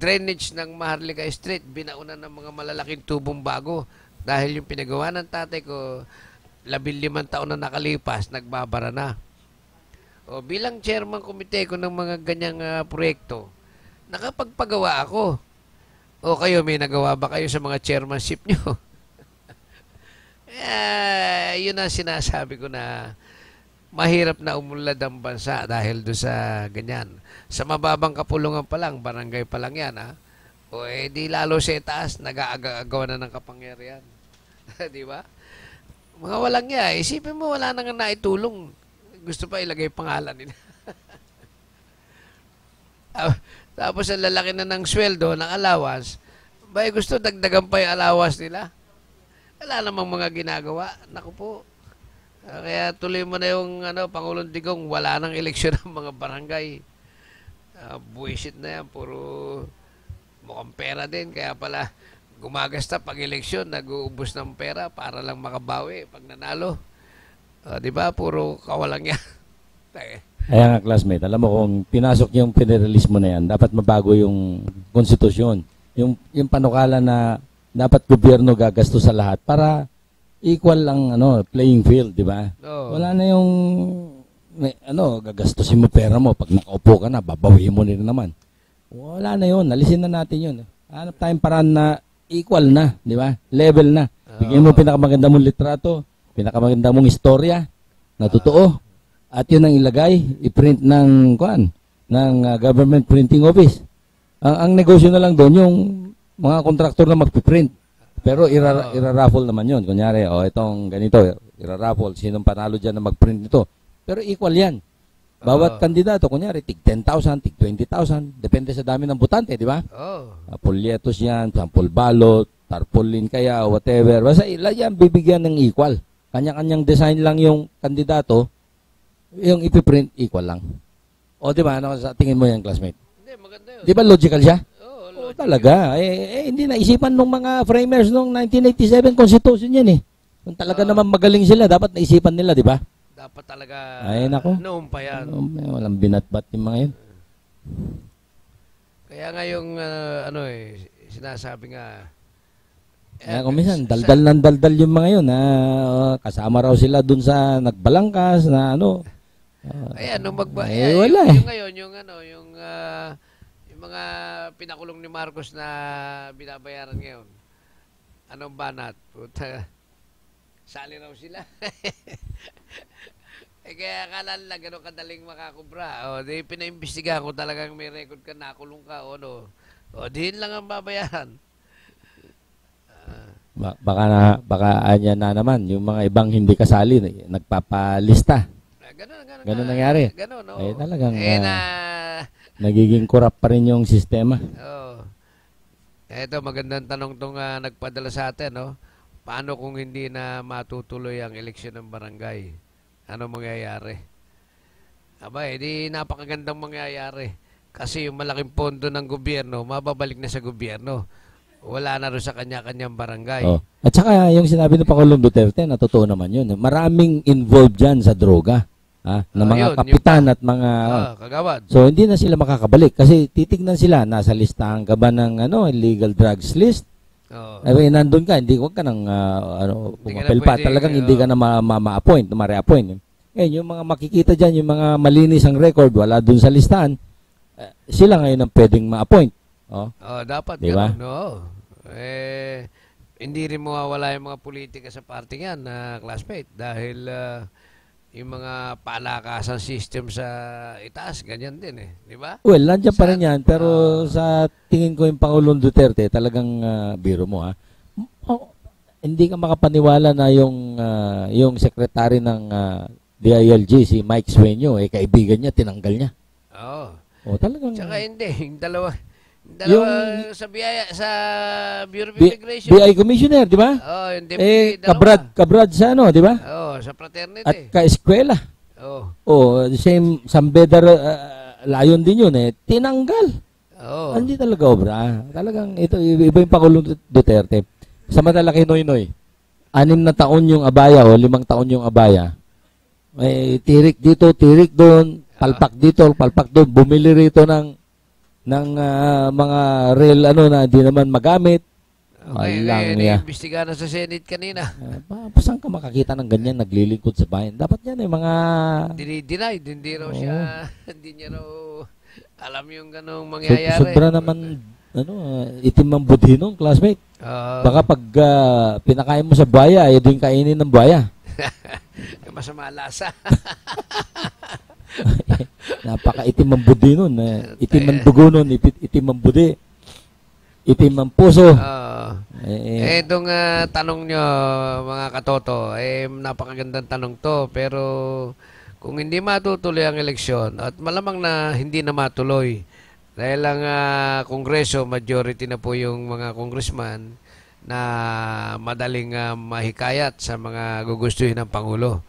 drainage ng Maharlika Street. Binauna ng mga malalaking tubong bago. Dahil yung pinagawa ng tatay ko, 15 taon na nakalipas, nagbabara na. Bilang chairman komite ko ng mga ganyang proyekto, nakapagpagawa ako. Kayo, may nagawa ba kayo sa mga chairmanship nyo? Yun ang sinasabi ko na mahirap na umunlad ang bansa dahil doon sa ganyan. Sa mababang kapulungan pa lang, barangay pa lang yan, di lalo sa itaas, nag-aagawa na ng kapangyarihan. Di ba? Mga walang isipin mo, wala nang naitulong. Gusto pa ilagay pangalan nila. Tapos ang lalaki na ng sweldo, ng allowance, gusto dagdagan pa yung allowance nila. Wala namang mga ginagawa. Naku po. Kaya tuloy mo na yung Pangulong Digong, wala nang eleksyon ng mga barangay. Buwisit na yan, puro mukhang pera din. Kaya pala, gumagasta pag eleksyon, nag-uubos ng pera para lang makabawi pag nanalo. Di ba? Puro kawalang yan. Kaya nga, classmate, alam mo kung pinasok yung federalismo na yan, dapat mabago yung konstitusyon. Yung panukala na dapat gobyerno gagasto sa lahat para equal lang playing field, di ba? Wala na yung gagastusin mo pera mo pag nakaupo ka na, babawihin mo rin naman. Wala na yun, alisin na natin yun. Hanap tayong paraan na equal na, di ba? Level na. Bigyan mo pinakamaganda mong litrato, pinakamaganda mong istorya na totoo. At yun ang ilagay, i-print ng government printing office. Ang negosyo na lang doon yung mga kontraktor na magpiprint. Pero ira-raffle naman yun. Kunyari, itong ganito, ira-raffle. Sinong panalo dyan na mag-print nito? Pero equal yan. Bawat kandidato, kunyari, tig 10,000, tig 20,000. Depende sa dami ng butante, di ba? Polyetos yan, sample balot, tarpaulin kaya, whatever. Basta yan, bibigyan ng equal. Kanya-kanyang design lang yung kandidato, yung ipiprint, equal lang. O, di ba? Ano sa tingin mo yan, classmate? Hindi, maganda yun. Di ba logical siya? Oo, Oo, talaga. Hindi naisipan ng mga framers noong 1987 Constitution yan eh. Kung talaga naman magaling sila, dapat naisipan nila, di ba? Dapat talaga Ay, nako. noon pa yan. Walang binatbat yung mga yun. Kaya nga yung sinasabi nga Kaya kung minsan, daldal ng daldal yung mga yun. Kasama raw sila dun sa nagbalangkas na ano. Ayan, nung wala eh. yung ngayon, yung mga pinakulong ni Marcos na binabayaran ngayon. Anong banat? Puta, sali raw sila. Kaya akala nila gano'ng kadaling makakubra. O, di pinaimbestigahan ko talagang may record ka, nakulong ka, o no. O, dihin lang ang babayaran. Baka anya na naman, yung mga ibang hindi kasali, nagpapalista. Ganun nangyari. Ganun, no? Talagang nagiging corrupt pa rin yung sistema. Oo. Ito, magandang tanong itong nagpadala sa atin, no? Paano kung hindi na matutuloy ang eleksyon ng barangay? Ano mangyayari? Aba, di napakagandang mangyayari. Kasi yung malaking pondo ng gobyerno, mababalik na sa gobyerno. Wala na rin sa kanya-kanyang barangay. Oh. At saka yung sinabi ng Pangulong Duterte, totoo naman yun. Maraming involved dyan sa droga. Na mga kapitan at mga... kagawad. So, hindi na sila makakabalik. Kasi titignan sila, nasa listahan ka ba ng illegal drugs list? Nandun ka, huwag ka nang pumapel pa. Talagang hindi ka na ma-appoint, ma-reappoint. Yung mga makikita dyan, yung mga malinis ang record, wala dun sa listahan, sila ngayon ang pwedeng ma-appoint. Dapat. Diba? No. Hindi rin mawawala yung mga politika sa party yan, classmate. Dahil yung mga palakasan system sa itaas, ganyan din eh. Di ba? Well, nandiyan pa rin yan. Pero sa tingin ko yung Pangulong Duterte, talagang biro mo hindi ka makapaniwala na yung sekretary ng DILG, si Mike Sueño, kaibigan niya, tinanggal niya. Oo. Talagang... Tsaka hindi. Yung dalawa sa Bureau of BI Immigration. Commissioner, di ba? Yung deputy, kabrad sa di ba? Sa fraternity. At ka-eskwela. Same Sambeda Layon din yun tinanggal. Hindi talaga obra. Talagang ito, iba yung Pangulong Duterte. Samantala kay Noynoy, 6 na taon yung abaya 5 taon yung abaya. May tirik dito, tirik doon, palpak dito, palpak doon, bumili rito ng mga real na di naman magamit. Iimbestigahan na sa Senate kanina. Saan ka makakita ng ganyan naglilingkod sa bayan? Dapat yan mga... Deny, hindi raw siya, hindi niya raw alam yung ganong mangyayari. Sobra naman, itim ang budhi nung classmate. Baka pag pinakain mo sa buhaya, doon kainin ng buhaya. Masama lasa. Napaka-itim ang budi nun. Itim ang dugo nun, itim ang budi. Itim ang puso. Itong tanong nyo, mga katoto, napakagandang tanong to. Pero kung hindi matutuloy ang eleksyon, at malamang na hindi na matuloy, dahil ang Kongreso, majority na po yung mga congressman na madaling mahikayat sa mga gugustuhin ng Pangulo.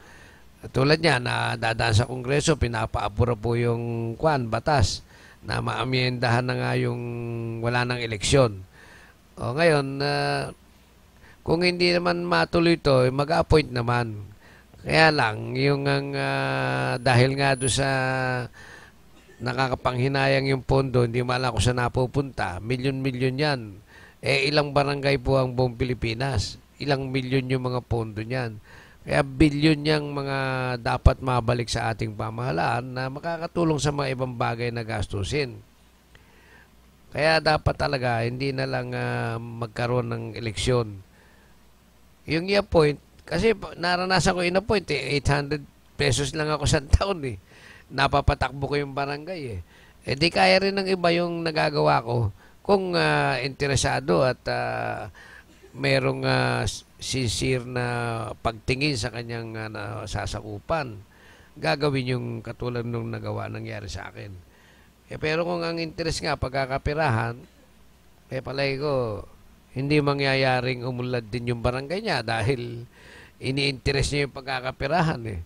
Tulad niya, na dadaan sa Kongreso, pinapaapura po yung batas na maamyendahan na nga yung wala ng eleksyon. Ngayon, kung hindi naman matuloy ito, mag-appoint naman. Kaya lang, yung dahil nga doon sa nakakapanghinayang yung pondo, hindi man ako sa napupunta, milyon-milyon yan. Ilang barangay po ang buong Pilipinas? Ilang milyon yung mga pondo niyan? Kaya bilyon niyang mga dapat mabalik sa ating pamahalaan na makakatulong sa mga ibang bagay na gastusin. Kaya dapat talaga hindi na lang magkaroon ng eleksyon. Yung i-appoint, kasi naranasan ko in-appoint 800 pesos lang ako sa taon Napapatakbo ko yung barangay di kaya rin ng iba yung nagagawa ko kung interesado at merong sincere na pagtingin sa kanyang sasakupan, gagawin yung katulad nung nangyari sa akin. Pero kung ang interest nga, pagkakapirahan, palagi ko, hindi mangyayaring umunlad din yung barangay niya dahil ini-interest niya yung pagkakapirahan eh.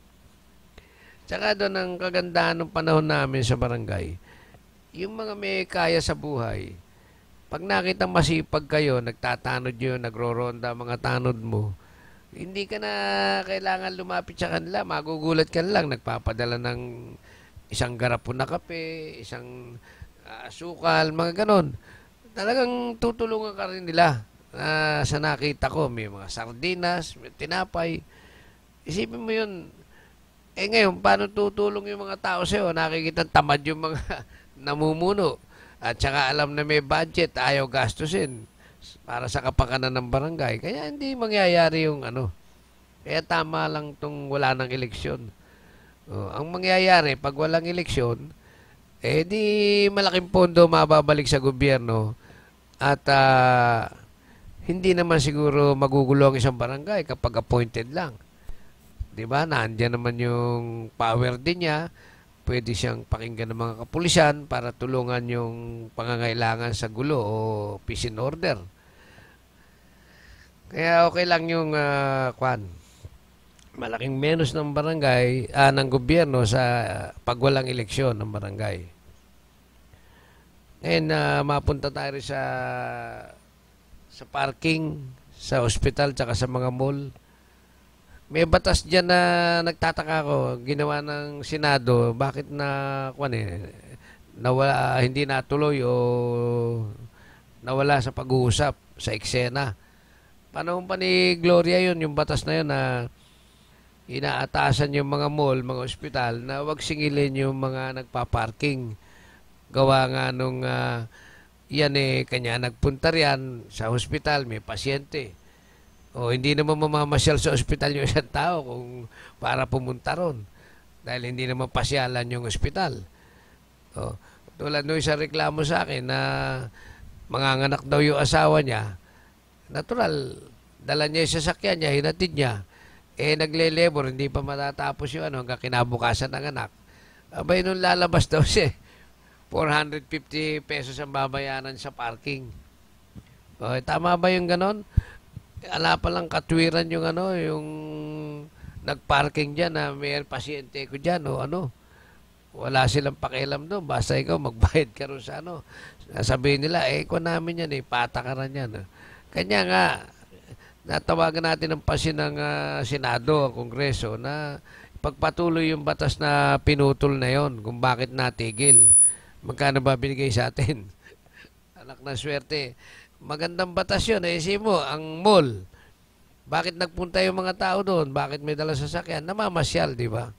Tsaka doon ang kagandahan ng panahon namin sa barangay, yung mga may kaya sa buhay, pag nakita masipag kayo, nagtatanod yun, nagroronda mga tanod mo, hindi ka na kailangan lumapit sa kanila, magugulat ka lang, nagpapadala ng isang garapon na kape, isang asukal, mga ganon. Talagang tutulungan ka rin nila. Sa nakita ko, may mga sardinas, may tinapay. Isipin mo yun. Ngayon, paano tutulong yung mga tao sa'yo? Nakikita tamad yung mga namumuno. At saka alam na may budget, ayaw gastusin para sa kapakanan ng barangay. Kaya hindi mangyayari yung ano. Kaya tama lang tong wala ng eleksyon. Ang mangyayari, pag walang eleksyon, di malaking pondo mababalik sa gobyerno at hindi naman siguro magugulo ang isang barangay kapag appointed lang. Diba? Nandiyan naman yung power din niya. Pwede siyang pakinggan ng mga kapulisan para tulungan yung pangangailangan sa gulo o peace and order. Kaya okay lang yung malaking menos ng barangay, ng gobyerno sa pag walang eleksyon ng barangay. Ngayon, mapunta tayo sa parking, sa ospital, tsaka sa mga mall. May batas dyan na nagtataka ko, ginawa ng Senado, bakit nawala, hindi natuloy o nawala sa pag-uusap sa eksena. Panahon pa ni Gloria yun, yung batas na yun na inaatasan yung mga mall, mga ospital, na wag singilin yung mga nagpa-parking. Gawa nga nung kanya nagpunta riyan sa ospital, may pasyente. O hindi naman mamamasyal sa ospital yung isang tao kung para pumunta ron. Dahil hindi naman pasyalan yung ospital. O, tulad nung isa reklamo sa akin na manganganak daw yung asawa niya, natural, dala niya yung sasakyan niya, hinatid niya. Nagle-labor, hindi pa matatapos yung hanggang kinabukasan ng anak. Abay, nung lalabas daw siya, 450 pesos ang babayaran sa parking. O, tama ba yung ganon? Ala pa lang katwiran yung yung nagparking dyan na may pasyente ko dyan o wala silang pakialam doon. Basta ikaw magbayad ka rin sa sabihin nila, kung namin yan, patakaran yan. Kanya nga, natawagan natin ang pasin ng Senado, ang Kongreso, na pagpatuloy yung batas na pinutol na yon kung bakit natigil. Magkano ba binigay sa atin? Anak na swerte. Magandang batas yun. Isip mo, ang mall, bakit nagpunta yung mga tao doon? Bakit may dala sasakyan? Namamasyal, di ba?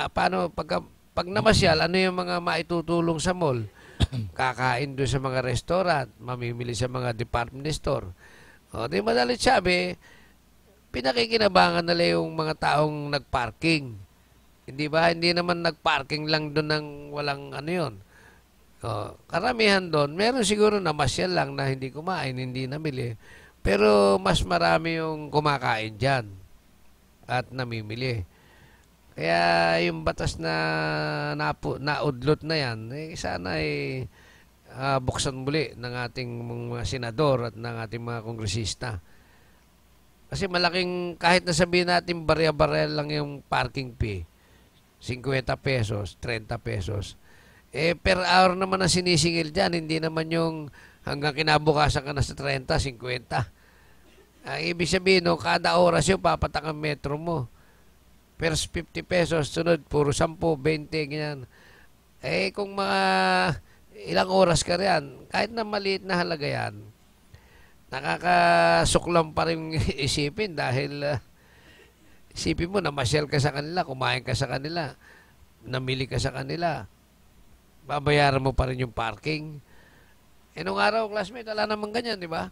Paano, pag namasyal, ano yung mga maitutulong sa mall? Kakain doon sa mga restaurant, mamimili sa mga department store. Di madalit sabi, pinakikinabangan nila yung mga taong nagparking. Hindi ba? Hindi naman nagparking lang doon ng walang yun. Karamihan doon, meron siguro namasyal lang na hindi kumain, hindi namili. Pero mas marami yung kumakain dyan at namimili. Kaya yung batas na naudlot na yan, sana buksan muli ng ating mga senador at ng ating mga kongresista. Kasi malaking, kahit nasabihin natin barya-barya lang yung parking fee, 50 pesos, 30 pesos, per hour naman ang sinisingil dyan, hindi naman yung hanggang kinabukasan ka na sa 30, 50. Ang ibig sabihin, kada oras yung papatak ang metro mo. First 50 pesos, sunod, puro 10, 20, ganyan. Kung mga ilang oras ka riyan, kahit na maliit na halaga yan, nakakasuklam pa rin isipin dahil isipin mo, namasyal ka sa kanila, kumain ka sa kanila, namili ka sa kanila, babayaran mo pa rin yung parking. Nung araw, classmate, wala naman ganyan, di ba?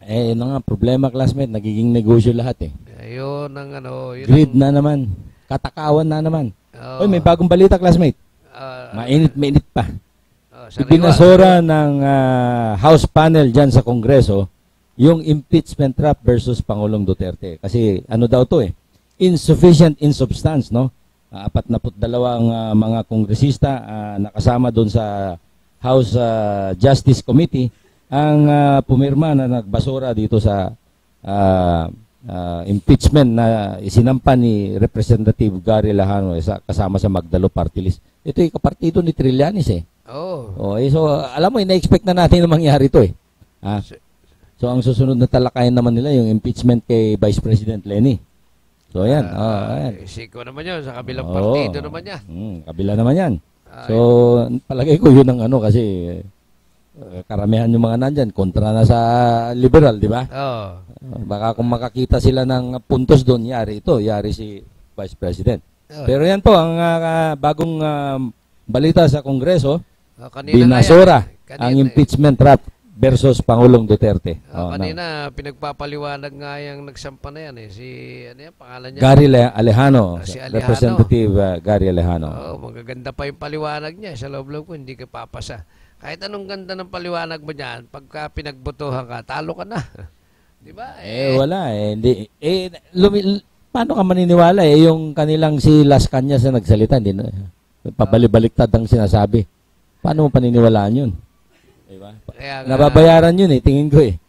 Yun nga, problema, classmate, nagiging negosyo lahat Ayun ang Greed na naman. Katakawan na naman. Oy, may bagong balita, classmate. Mainit pa. Ibinasura ng House panel dyan sa Kongreso yung impeachment trap versus Pangulong Duterte. Kasi daw to insufficient in substance, no? 42 ang mga kongresista nakasama doon sa House Justice Committee ang pumirma na nagbasura dito sa impeachment na isinampa ni Representative Gary Lejano kasama sa Magdalo Party List. Ito yung kapartido ni Trillanes eh. Oh. So alam mo, ina-expect na natin na mangyari ito eh. So ang susunod na talakayan naman nila yung impeachment kay Vice President Leni. So ayan. Ayan. Siko naman yun. Sa kabilang partido naman yan. Kabila naman yan. So palagay ko yun ang kasi karamihan yung mga nandyan kontra na sa liberal, di ba? Baka kung makakita sila ng puntos doon, yari si Vice President. Pero yan po ang bagong balita sa Kongreso. Binasura ang impeachment trap versus Pangulong Duterte. Kanina pinagpapaliwanag nga yung nagsampa na yan eh. Si ano yan, pangalan niya? Gary Alejano. Si Alejano. Representative Gary Alejano. Magaganda pa yung paliwanag niya. Sa loob-loob ko hindi ka papasa. Kahit anong ganda ng paliwanag mo diyan, pagka pinagbotohan ka, talo ka na. Di ba? Wala eh. Hindi. Paano ka maniniwala yung kanilang si Las Cañas na nagsalita, hindi na. Pabalik-baliktad ang sinasabi. Paano mo paniniwalaan yun? Diba? Nababayaran yun tingin ko eh.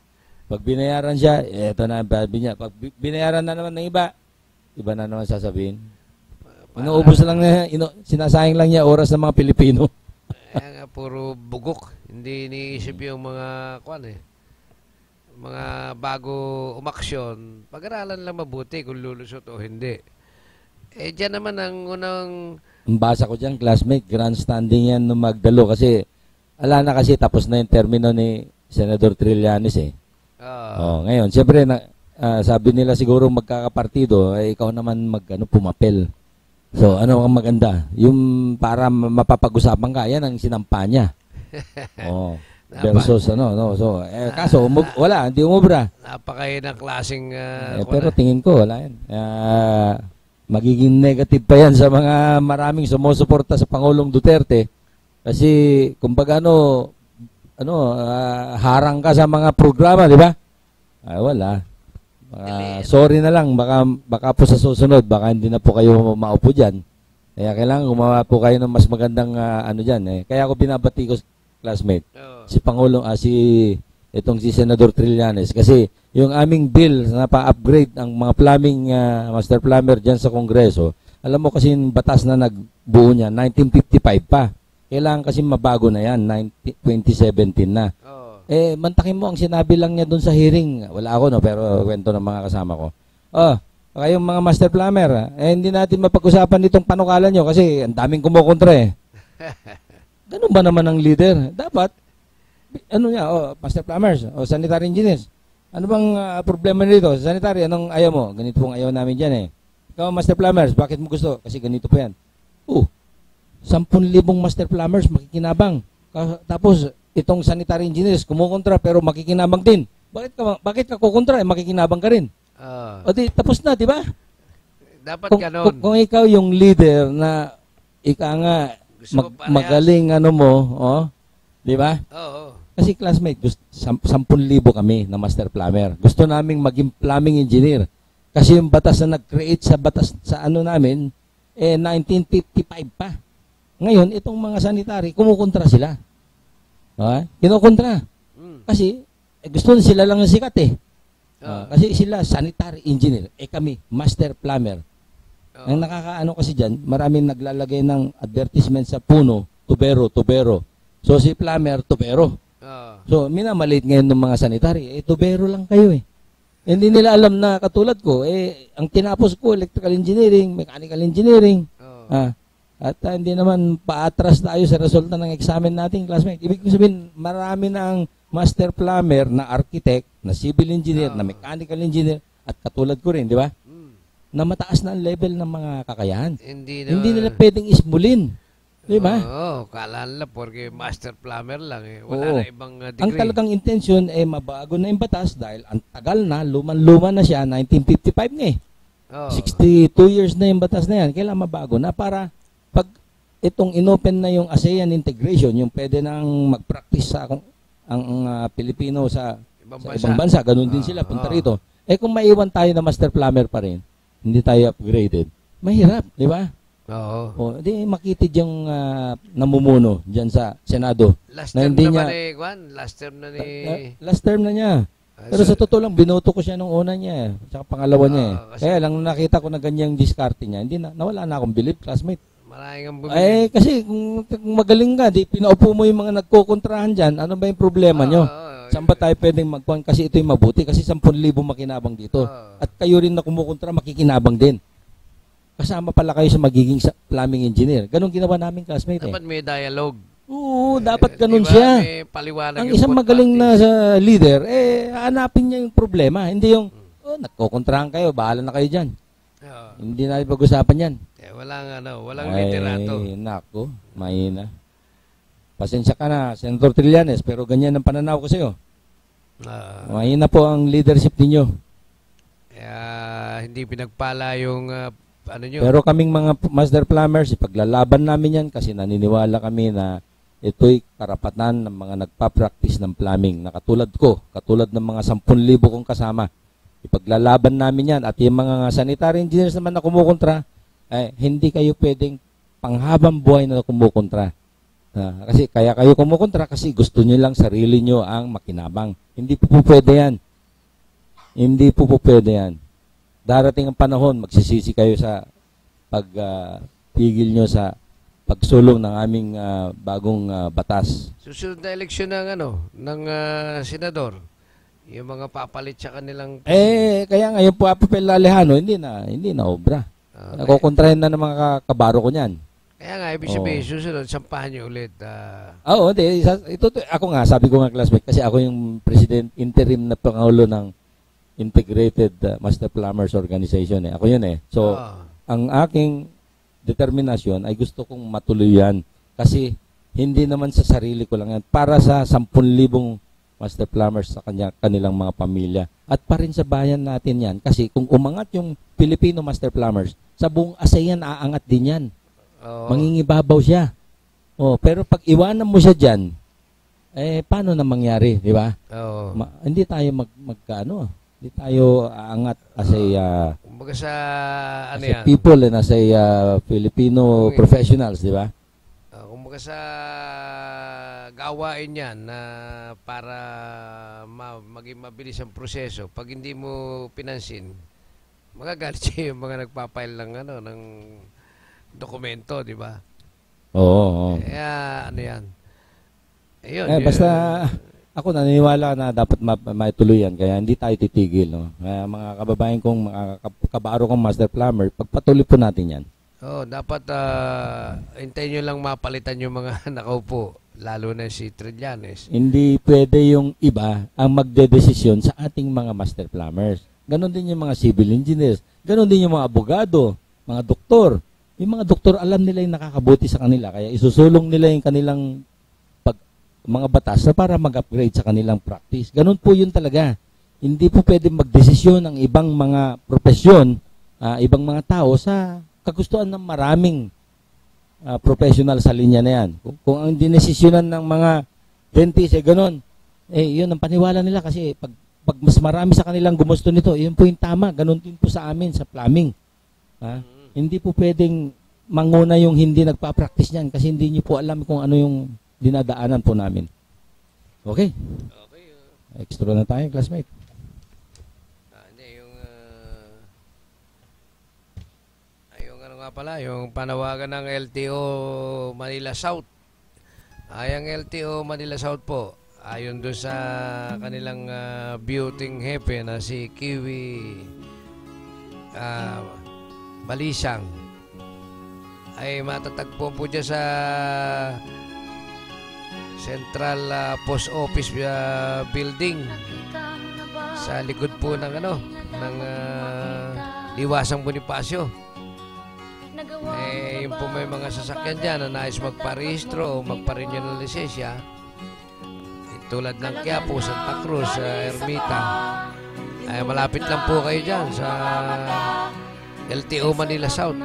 Pag binayaran siya, eto na babi niya. Pag binayaran na naman ng iba na naman sasabihin. Inuubos lang sinasayang lang niya oras ng mga Pilipino. Puro bugok. Hindi iniisip yung mga mga bago umaksyon. Pag-aralan lang mabuti kung lulusot o hindi. Diyan naman ang unang... Ang basa ko dyan, classmate, grandstanding yan nung Magdalo kasi ala na kasi tapos na yung termino ni Senador Trillanes eh. Ngayon, siyempre, sabi nila siguro magkakapartido, ikaw naman pumapel. So, ano ang maganda? Yung para mapapag-usapan ka, yan ang sinampa niya. Versus So, kaso, wala, hindi umubra. Napakain ng klaseng... pero tingin ko, wala yan. Magiging negative pa yan sa mga maraming sumusuporta sa Pangulong Duterte. Kasi, kumbaga harang ka sa mga programa, di ba? Wala. Sorry na lang, baka po sa susunod, baka hindi na po kayo maupo dyan. Kaya kailangan gumawa po kayo ng mas magandang dyan. Kaya ako binabati ko, classmate, si Pangulong, itong si Senador Trillanes. Kasi yung aming bill na pa-upgrade ang mga plumbing, master plumber dyan sa Kongreso, alam mo kasi yung batas na nagbuo niya, 1955 pa. Kailangan kasi mabago na yan, 2017 na. Mantakin mo ang sinabi lang niya doon sa hearing. Wala ako pero kwento ng mga kasama ko. Kayong mga master plumber, hindi natin mapag-usapan itong panukalan nyo kasi ang daming kumukontra eh. Ganun ba naman ang leader? Dapat, master plumbers, sanitary engineers. Ano bang problema nito? Sanitary, anong ayaw mo? Ganito pong ayaw namin dyan eh. Ikaw, master plumbers, bakit mo gusto? Kasi ganito po yan. 10,000 master plumbers makikinabang. Tapos, itong sanitary engineers kumukontra pero makikinabang din. Bakit ka kukontra? Makikinabang ka rin. Tapos na, di ba? Dapat ganon. Kung ikaw yung leader na magaling di ba? Kasi classmate, 10,000 kami na master plumber. Gusto naming maging plumbing engineer. Kasi yung batas na nag-create sa batas sa namin, 1955 pa. Ngayon, itong mga sanitary, kumukontra sila. Kinukontra. Kasi, gusto sila lang ng sikat eh. Kasi sila, sanitary engineer. Kami, master plumber. Ang nakakaano kasi dyan, maraming naglalagay ng advertisement sa puno, tubero. So, si plumber, tubero. So, minamalit ngayon ng mga sanitary, tubero lang kayo eh. Hindi nila alam na katulad ko, ang tinapos ko, electrical engineering, mechanical engineering. At hindi naman paatras tayo sa resulta ng examen natin, classmate. Ibig sabihin, marami na ang master plumber na architect, na civil engineer, na mechanical engineer, at katulad ko rin, di ba? Na mataas na ang level ng mga kakayahan. Hindi nila pwedeng ismulin. Di ba? Kala nila porque master plumber lang eh. Wala na ibang degree. Ang talagang intention mabago na yung batas dahil ang tagal na, luman-luma na siya, 1955 na eh. 62 years na yung batas na yan. Kailangan mabago na para pag itong inopen na yung ASEAN integration, yung pwede nang mag-practice sa ang Pilipino sa ibang bansa, ganun din sila punta rito. Kung maiwan tayo na master plumber pa rin, hindi tayo upgraded, mahirap, di ba? Oo. O, di makitid yung namumuno diyan sa Senado. Last Na term hindi naman niya- ni Juan. Last term na ni... Last term na niya. Pero sa totoo lang, binoto ko siya nung una niya, tsaka pangalawa niya. kasi- Kaya lang, nung nakita ko na ganyang diskarte niya, nawala na akong believe, classmate. Maraming ang bumili. Kasi kung magaling ka, di pinaupo mo yung mga nagkokontrahan dyan, ano ba yung problema nyo? Saan ba tayo pwedeng magkuhan? Kasi ito yung mabuti. Kasi 10,000 makinabang dito. At kayo rin na kumukontra, makikinabang din. Kasama pala kayo sa magiging plumbing engineer. Ganon ginawa namin, classmate. Dapat may dialogue. Oo, dapat ganun Diba? siya. May paliwanag Ang yung isang both magaling na parties. sa leader, hanapin niya yung problema. Hindi yung, nagkokontrahan kayo, bahala na kayo dyan. Oo. Hindi na pag-usapan yan. Walang literato. Ay, nako, mahina. Pasensya ka na, Senator Trillanes, pero ganyan ang pananaw ko sa'yo. Mahina po ang leadership ninyo. Kaya hindi pinagpala yung nyo. Pero kaming mga master plumbers, ipaglalaban namin yan kasi naniniwala kami na ito'y karapatan ng mga nagpa-practice ng plumbing na katulad ko, katulad ng mga 10,000 kong kasama. Ipaglalaban namin yan at yung mga sanitary engineers naman na kumukontra, hindi kayo pwedeng panghabang buhay na kumukontra. Kasi kaya kayo kumukontra kasi gusto nyo lang sarili nyo ang makinabang. Hindi po pwede yan. Hindi po pwede yan. Darating ang panahon, magsisisi kayo sa pagpigil nyo sa pagsulong ng aming bagong batas. Susunod na eleksyon ng senador, yung mga papalit sa kanilang... Kaya ngayon po Apapel Alejano, hindi na obra. Nakokontrahin na ng mga kabaro ko niyan. Kaya nga, ibig sabihin, susunod, sampahan nyo ulit. Oo, hindi. Ako nga, sabi ko nga classmate, kasi ako yung president interim na pangulo ng Integrated Master Plumbers Organization. Ako yun . So, ang aking determinasyon ay gusto kong matuloy yan. Kasi hindi naman sa sarili ko lang yan. Para sa 10,000 Master Plumbers sa kanilang mga pamilya. At pa rin sa bayan natin yan. Kasi kung umangat yung Filipino Master Plumbers, sa buong ASEAN aangat din yan. Mangingibabaw siya. Pero pag iwanan mo siya dyan, paano na mangyari, di ba? Hindi tayo hindi tayo aangat as a kumbaga sa people and as a Filipino professionals, di ba? Kumbaga sa gawain yan na para maging mabilis ang proseso. Pag hindi mo pinansin, magagalit siya yung mga nagpapail ng dokumento, di ba? Oo. Kaya yan. Ayun. Basta ako naniniwala na dapat maituloy yan, kaya hindi tayo titigil. Kaya mga kababayan kong, mga kabaro kong Master Plumber, pagpatuloy po natin yan. Dapat hintayin nyo lang mapalitan yung mga nakaupo, lalo na si Trillanes. Hindi pwede yung iba ang magdedesisyon sa ating mga Master Plumbers. Ganon din yung mga civil engineers. Ganon din yung mga abogado, mga doktor. Yung mga doktor, alam nila yung nakakabuti sa kanila, kaya isusulong nila yung kanilang mga batas na para mag-upgrade sa kanilang practice. Ganun po yun talaga. Hindi po pwede magdesisyon ng ibang mga profesyon, ibang mga tao sa kagustuhan ng maraming professional sa linya na yan. Kung ang dinesisyonan ng mga dentist ganun, yun ang paniwala nila kasi pag mas marami sa kanilang gumusto nito, yun po yung tama. Ganun din po sa amin, sa plumbing. Hindi po pwedeng manguna yung hindi nagpa-practice niyan kasi hindi niyo po alam kung ano yung dinadaanan po namin. Okay? Extra na tayo, classmate. Hindi, yung ano nga pala, yung panawagan ng LTO Manila South. Ang LTO Manila South po, ayon doon sa kanilang beauty hepe na si Kiwi Balisang, ay matatagpo po dyan sa Central Post Office building sa likod po ng Liwasang Bonifacio. Yung po may mga sasakyan dyan na nais magparehistro o magpa-renew ng lisensya, tulad ng Quiapo, Santa Cruz, Ermita, ay malapit lang po kayo dyan sa LTO Manila South.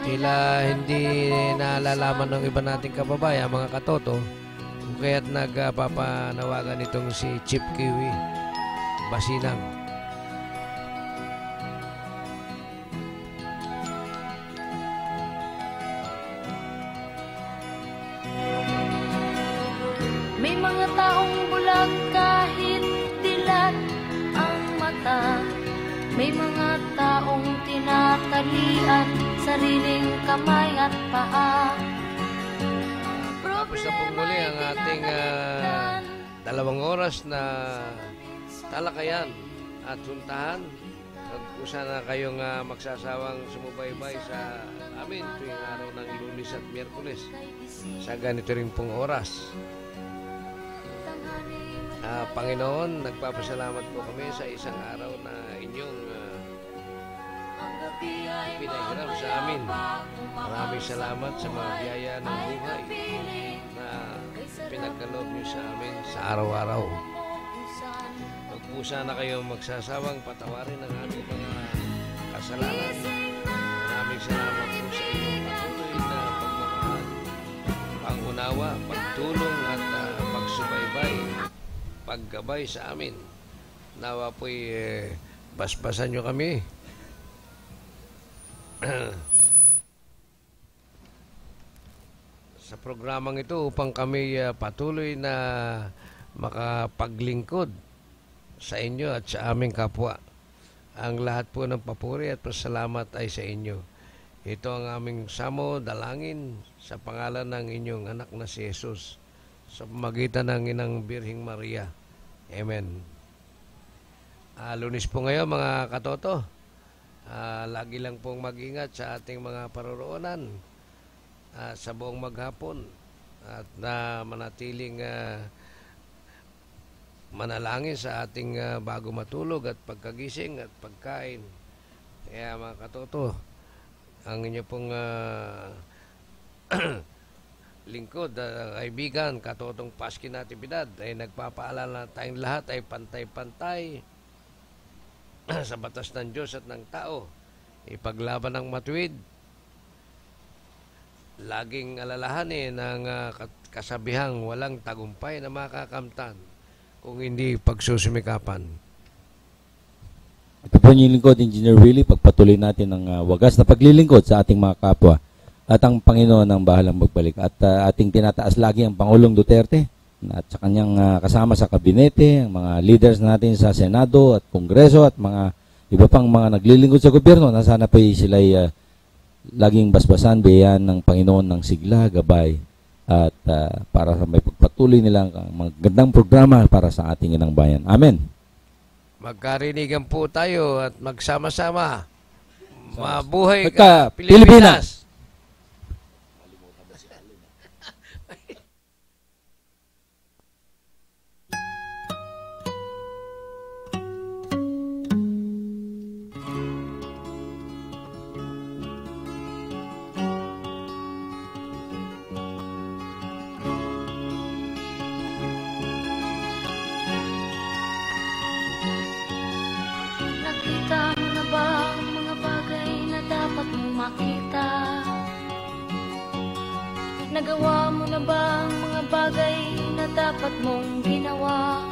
Tila hindi naalalaman ng iba nating kababayan, mga katoto, kaya't nagpapanawagan itong si Chief Kiwi Basinang. May mga taong bulag kahit dilat ang mata. May mga taong tinatalian sariling kamay at paa. Tapos na po muli ang ating 2 oras na talakayan at huntahan. Huwag na kayong magsasawang sumubaybay sa amin tuwing araw ng Lunes at Miyerkules sa ganito rin pong oras. Panginoon, nagpapasalamat po kami sa isang araw na inyong pinahiram sa amin. Maraming salamat sa mga biyaya ng buhay na pinagkaloob niyo sa amin sa araw-araw. Huwag po sana kayo magsasawang patawarin ang aming mga kasalanan. Maraming salamat po sa inyong patuloy na pagmamahal, pangunawa, pagtulong at pagsubaybay, paggabay sa amin. Nawa po'y basbasan nyo kami. Sa programang ito upang kami patuloy na makapaglingkod sa inyo at sa aming kapwa. Ang lahat po ng papuri at pasalamat ay sa inyo. Ito ang aming samo, dalangin sa pangalan ng inyong anak na si Jesus sa pamagitan ng Inang Birhing Maria. Amen. Lunes po ngayon mga katoto. Lagi lang pong mag-ingat sa ating mga paroroonan sa buong maghapon at na manatiling manalangin sa ating bago matulog at pagkagising at pagkain. Kaya mga katoto, ang inyo pong lingkod, kaibigan, katotong Paski Natividad ay nagpapaalala na tayong lahat ay pantay-pantay sa batas ng Diyos at ng tao. Ipaglaban ng matuwid. Laging alalahanin ang kasabihang walang tagumpay na makakamtan kung hindi pagsusumikapan. Ito po yung lingkod, Engineer Willie. Pagpatuloy natin ang wagas na paglilingkod sa ating mga kapwa at ang Panginoon ang bahalang magbalik. At ating tinataas lagi ang Pangulong Duterte at sa kanyang kasama sa kabinete, ang mga leaders natin sa Senado at Kongreso at mga iba pang mga naglilingkod sa gobyerno na sana pa sila'y laging basbasan, biyayaan ng Panginoon ng sigla, gabay at para sa may pagpatuloy nilang magandang programa para sa ating inang bayan. Amen. Magkarinigan po tayo at magsama-sama. Mabuhay ka, ka, Pilipinas! Nakita mo na ba ang mga bagay na dapat mong makita? Nagawa mo na ba ang mga bagay na dapat mong ginawa?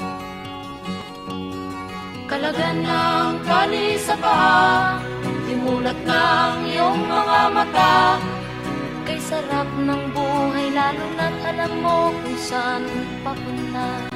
Kalagan ng kali sa paa, dimulat ng iyong mga mata. Kay sarap ng buhay lalo na't alam mo kung saan papunta.